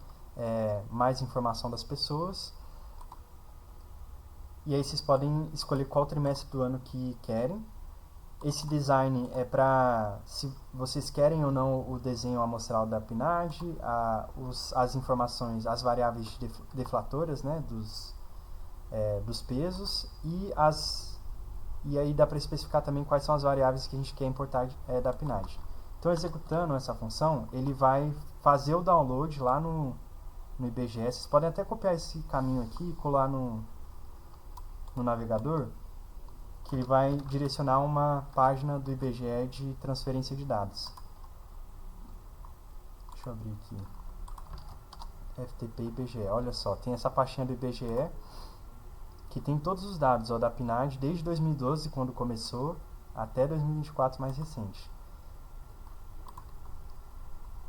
mais informação das pessoas. E aí vocês podem escolher qual trimestre do ano que querem. Esse design é para se vocês querem ou não o desenho amostral da PNAD, as informações, as variáveis deflatoras, né, dos pesos e aí dá para especificar também quais são as variáveis que a gente quer importar da PNAD. Então executando essa função, ele vai fazer o download lá no IBGE. Vocês podem até copiar esse caminho aqui e colar no navegador, que ele vai direcionar uma página do IBGE de transferência de dados. Deixa eu abrir aqui. FTP IBGE. Olha só, tem essa pastinha do IBGE que tem todos os dados da PNAD desde 2012, quando começou, até 2024, mais recente.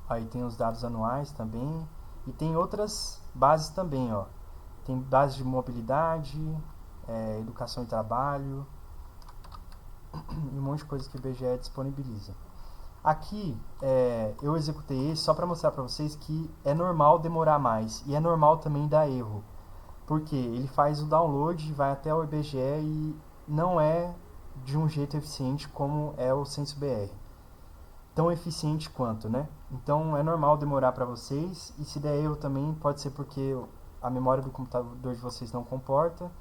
Aí tem os dados anuais também. E tem outras bases também, ó. Tem bases de mobilidade, educação e trabalho, e um monte de coisa que o IBGE disponibiliza. Aqui eu executei esse só para mostrar para vocês que é normal demorar mais e é normal também dar erro, porque ele faz o download, vai até o IBGE e não é de um jeito eficiente como é o CensoBR, tão eficiente quanto, né? Então é normal demorar para vocês, e se der erro também pode ser porque a memória do computador de vocês não comporta,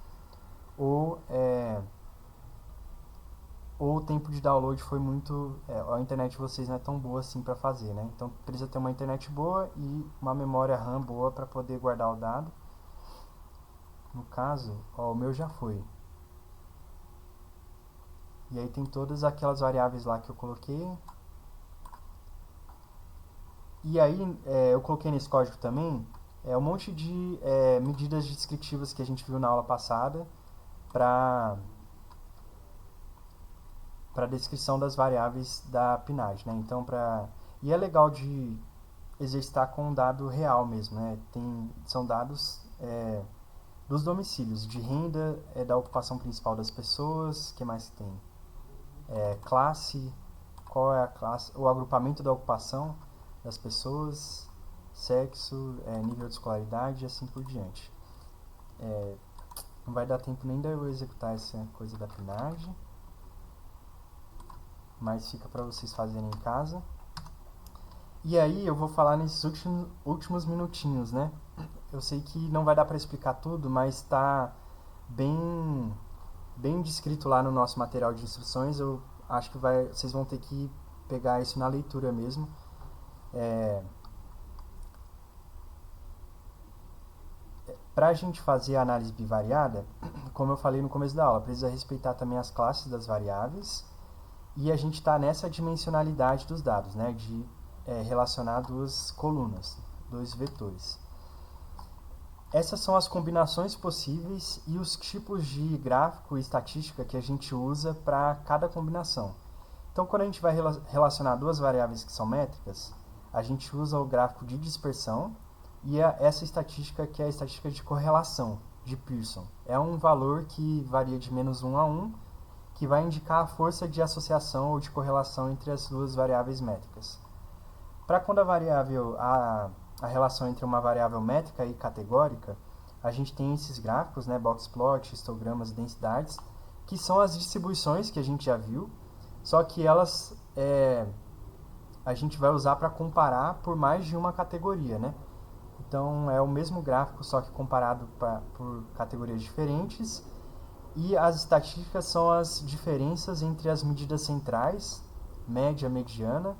ou o tempo de download foi muito... a internet de vocês não é tão boa assim para fazer, né? Então precisa ter uma internet boa e uma memória RAM boa para poder guardar o dado. No caso, o meu já foi. E aí tem todas aquelas variáveis lá que eu coloquei. E aí eu coloquei nesse código também um monte de medidas descritivas que a gente viu na aula passada para a descrição das variáveis da PNAD, né? Então, e é legal de exercitar com um dado real mesmo, né? São dados dos domicílios, de renda, da ocupação principal das pessoas, que mais tem? Classe, qual é a classe, o agrupamento da ocupação das pessoas, sexo, nível de escolaridade e assim por diante. Não vai dar tempo nem de eu executar essa coisa da PNAD, mas fica para vocês fazerem em casa. E aí eu vou falar nesses últimos minutinhos, né? Eu sei que não vai dar para explicar tudo, mas está bem descrito lá no nosso material de instruções. Eu acho que vocês vão ter que pegar isso na leitura mesmo. Para a gente fazer a análise bivariada, como eu falei no começo da aula, precisa respeitar também as classes das variáveis, e a gente está nessa dimensionalidade dos dados, né, de relacionar duas colunas, dois vetores. Essas são as combinações possíveis e os tipos de gráfico e estatística que a gente usa para cada combinação. Então, quando a gente vai relacionar duas variáveis que são métricas, a gente usa o gráfico de dispersão e essa estatística que é a estatística de correlação, de Pearson. É um valor que varia de -1 a 1, que vai indicar a força de associação ou de correlação entre as duas variáveis métricas. Para quando a relação entre uma variável métrica e categórica, a gente tem esses gráficos, né, boxplot, histogramas e densidades, que são as distribuições que a gente já viu, só que elas a gente vai usar para comparar por mais de uma categoria, né? Então é o mesmo gráfico, só que comparado por categorias diferentes. E as estatísticas são as diferenças entre as medidas centrais, média, mediana,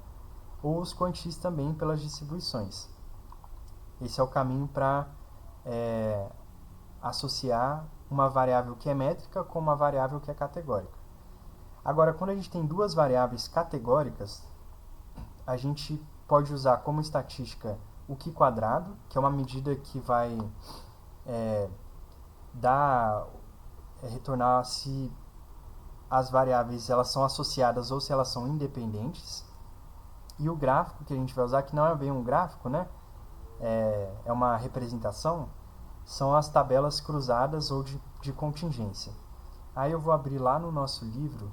ou os quantis também pelas distribuições. Esse é o caminho para associar uma variável que é métrica com uma variável que é categórica. Agora, quando a gente tem duas variáveis categóricas, a gente pode usar como estatística o Q quadrado, que é uma medida que vai retornar se as variáveis elas são associadas ou se elas são independentes. E o gráfico que a gente vai usar, que não é bem um gráfico, né? É uma representação, são as tabelas cruzadas ou de contingência. Aí eu vou abrir lá no nosso livro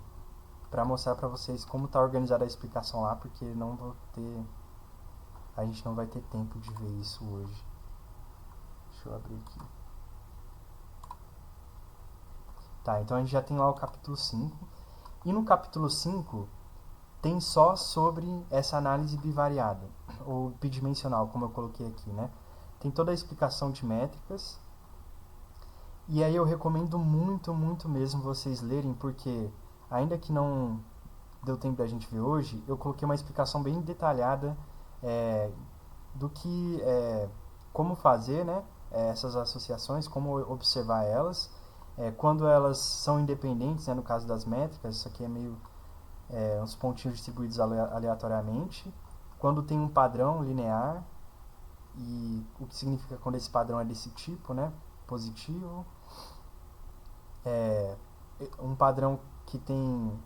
para mostrar para vocês como está organizada a explicação lá, porque a gente não vai ter tempo de ver isso hoje. Deixa eu abrir aqui. Tá, então a gente já tem lá o capítulo 5. E no capítulo 5 tem só sobre essa análise bivariada, ou bidimensional, como eu coloquei aqui, né? Tem toda a explicação de métricas. E aí eu recomendo muito, muito mesmo vocês lerem, porque ainda que não deu tempo da gente ver hoje, eu coloquei uma explicação bem detalhada do que, como fazer, né, essas associações, como observar elas, quando elas são independentes, né, no caso das métricas, isso aqui é meio uns pontinhos distribuídos aleatoriamente, quando tem um padrão linear, e o que significa quando esse padrão é desse tipo, né, positivo, um padrão que tem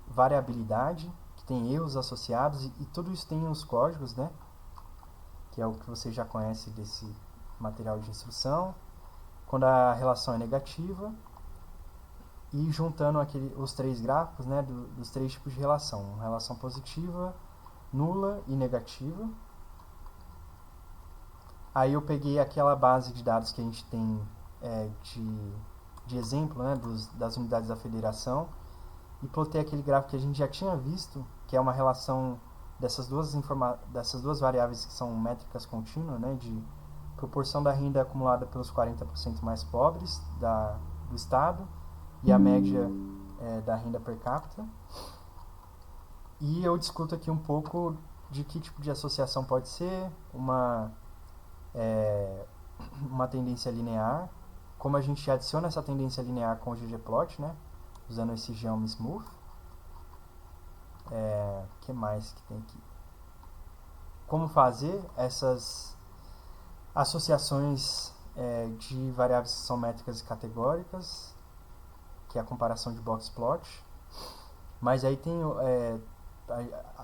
variabilidade, que tem erros associados, e tudo isso tem os códigos, né, que é o que você já conhece desse material de instrução, quando a relação é negativa, e juntando os três gráficos, né, dos três tipos de relação: relação positiva, nula e negativa. Aí eu peguei aquela base de dados que a gente tem de exemplo, né, das unidades da federação, e plotei aquele gráfico que a gente já tinha visto, que é uma relação dessas duas variáveis que são métricas contínuas, né, de proporção da renda acumulada pelos 40% mais pobres do estado e a média da renda per capita. E eu discuto aqui um pouco de que tipo de associação pode ser, uma tendência linear, como a gente adiciona essa tendência linear com o ggplot, né, usando esse geom smooth. Que mais que tem aqui? Como fazer essas associações de variáveis que são métricas e categóricas, que é a comparação de boxplot. Mas aí tem,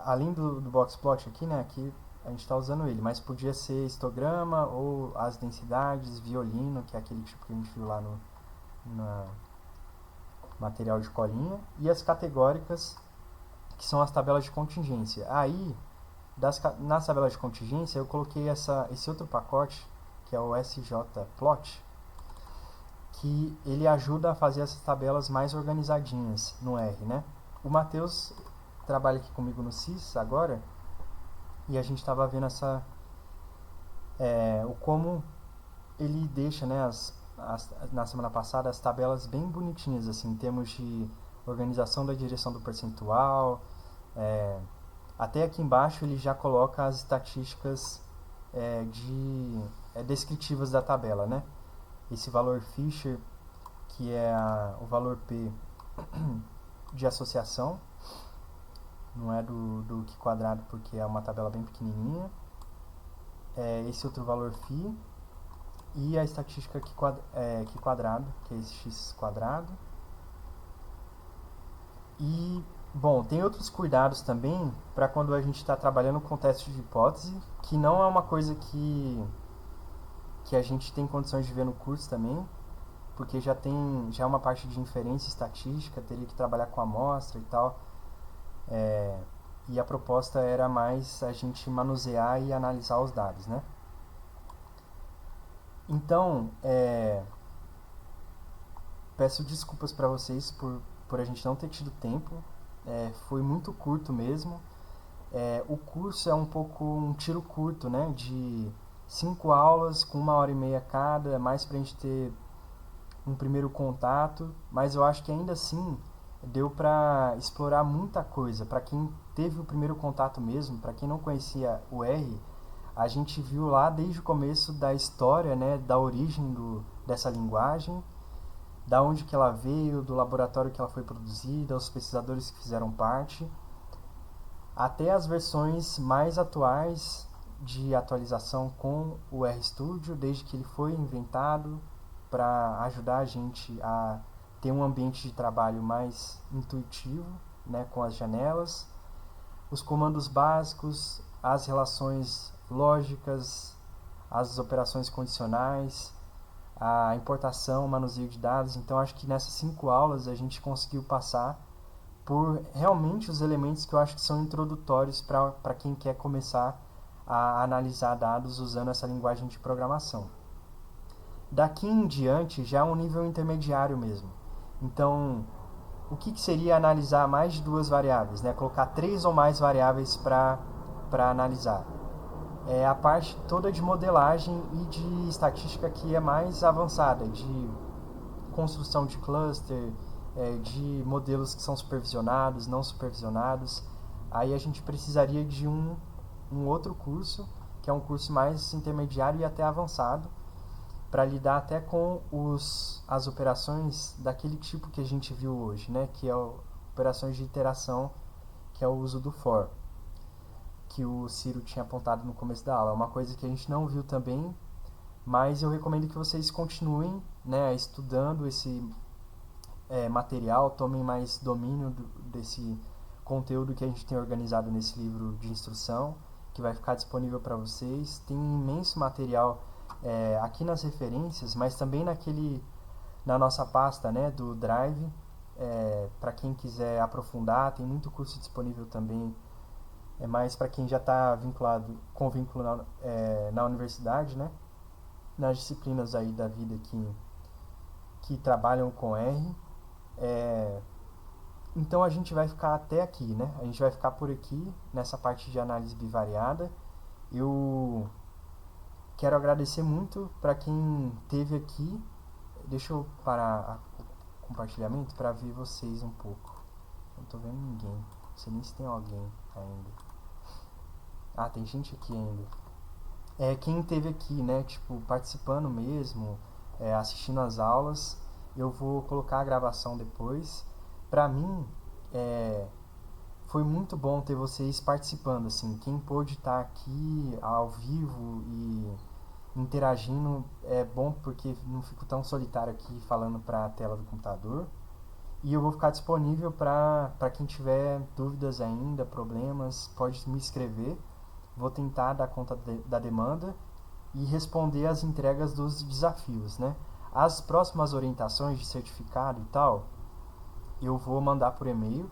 além do boxplot aqui, né, aqui a gente está usando ele, mas podia ser histograma ou as densidades, violino, que é aquele tipo que a gente viu lá no material de colinha, e as categóricas, que são as tabelas de contingência. Aí, nas tabelas de contingência, eu coloquei esse outro pacote, que é o SJPlot, que ele ajuda a fazer essas tabelas mais organizadinhas no R, né? O Matheus trabalha aqui comigo no CIS agora, e a gente estava vendo o como ele deixa, né, na semana passada, as tabelas bem bonitinhas, assim, em termos de organização da direção do percentual. Até aqui embaixo ele já coloca as estatísticas descritivas da tabela, né? Esse valor Fisher, que é o valor P de associação, não é do Q quadrado, porque é uma tabela bem pequenininha. Esse outro valor φ e a estatística Q quadrado, que é esse x quadrado. E, bom, tem outros cuidados também para quando a gente está trabalhando com teste de hipótese, que não é uma coisa que a gente tem condições de ver no curso também, porque já é uma parte de inferência estatística, teria que trabalhar com amostra e tal. E a proposta era mais a gente manusear e analisar os dados, né? Então, peço desculpas para vocês por a gente não ter tido tempo. Foi muito curto mesmo. O curso é um pouco um tiro curto, né? De 5 aulas com 1h30 cada, mais pra gente ter um primeiro contato. Mas eu acho que ainda assim deu para explorar muita coisa. Para quem teve o primeiro contato mesmo, para quem não conhecia o R, a gente viu lá desde o começo da história, né? Da origem dessa linguagem, da onde que ela veio, do laboratório que ela foi produzida, os pesquisadores que fizeram parte, até as versões mais atuais de atualização com o RStudio, desde que ele foi inventado para ajudar a gente a ter um ambiente de trabalho mais intuitivo, né, com as janelas, os comandos básicos, as relações lógicas, as operações condicionais, a importação, o manuseio de dados. Então acho que nessas 5 aulas a gente conseguiu passar por realmente os elementos que eu acho que são introdutórios para quem quer começar a analisar dados usando essa linguagem de programação. Daqui em diante já é um nível intermediário mesmo. Então, o que seria analisar mais de 2 variáveis, né? Colocar 3 ou mais variáveis para analisar. A parte toda de modelagem e de estatística que é mais avançada, de construção de cluster, de modelos que são supervisionados, não supervisionados. Aí a gente precisaria de um outro curso, que é um curso mais intermediário e até avançado, para lidar até com as operações daquele tipo que a gente viu hoje, né? Que é operações de iteração, que é o uso do for, que o Ciro tinha apontado no começo da aula. É uma coisa que a gente não viu também, mas eu recomendo que vocês continuem, né, estudando esse material, tomem mais domínio desse conteúdo que a gente tem organizado nesse livro de instrução, que vai ficar disponível para vocês. Tem imenso material aqui nas referências, mas também na nossa pasta, né, do Drive, para quem quiser aprofundar. Tem muito curso disponível também, mais para quem já está com vínculo na universidade, né, nas disciplinas aí da vida que trabalham com R. Então a gente vai ficar até aqui, né? A gente vai ficar por aqui nessa parte de análise bivariada. Eu quero agradecer muito para quem esteve aqui. Deixa eu parar o compartilhamento para ver vocês um pouco. Não tô vendo ninguém. Não sei nem se tem alguém ainda. Ah, tem gente aqui ainda. Quem esteve aqui, né? Tipo, participando mesmo, assistindo as aulas. Eu vou colocar a gravação depois. Pra mim, foi muito bom ter vocês participando, assim. Quem pôde estar aqui ao vivo e interagindo é bom, porque não fico tão solitário aqui falando para a tela do computador. E eu vou ficar disponível para quem tiver dúvidas ainda, problemas, pode me escrever. vou tentar dar conta da demanda e responder às entregas dos desafios, né? As próximas orientações de certificado e tal, eu vou mandar por e-mail.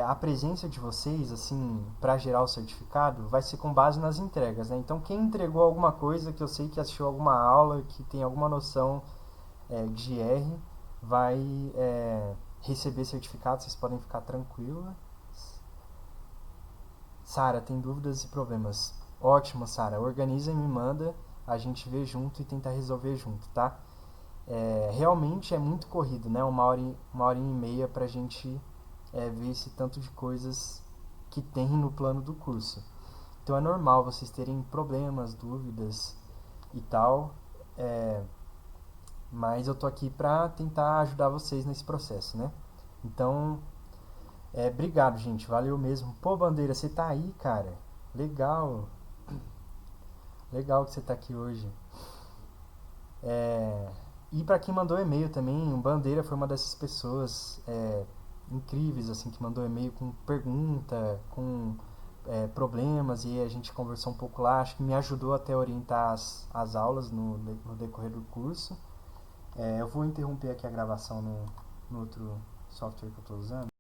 A presença de vocês, assim, para gerar o certificado, vai ser com base nas entregas, né? Então, quem entregou alguma coisa, que eu sei que assistiu alguma aula, que tem alguma noção de R, vai receber certificado, vocês podem ficar tranquilos. Sara, tem dúvidas e problemas? Ótimo, Sara. Organiza e me manda, a gente vê junto e tenta resolver junto, tá? Realmente é muito corrido, né? Uma hora e meia pra gente ver esse tanto de coisas que tem no plano do curso. Então é normal vocês terem problemas, dúvidas e tal, mas eu tô aqui pra tentar ajudar vocês nesse processo, né? Então, obrigado, gente. Valeu mesmo. Pô, Bandeira, você tá aí, cara? Legal. Legal que você tá aqui hoje. E para quem mandou e-mail também, o Bandeira foi uma dessas pessoas incríveis, assim, que mandou e-mail com pergunta, com problemas, e a gente conversou um pouco lá. Acho que me ajudou até a orientar as aulas no decorrer do curso. Eu vou interromper aqui a gravação no outro software que eu estou usando.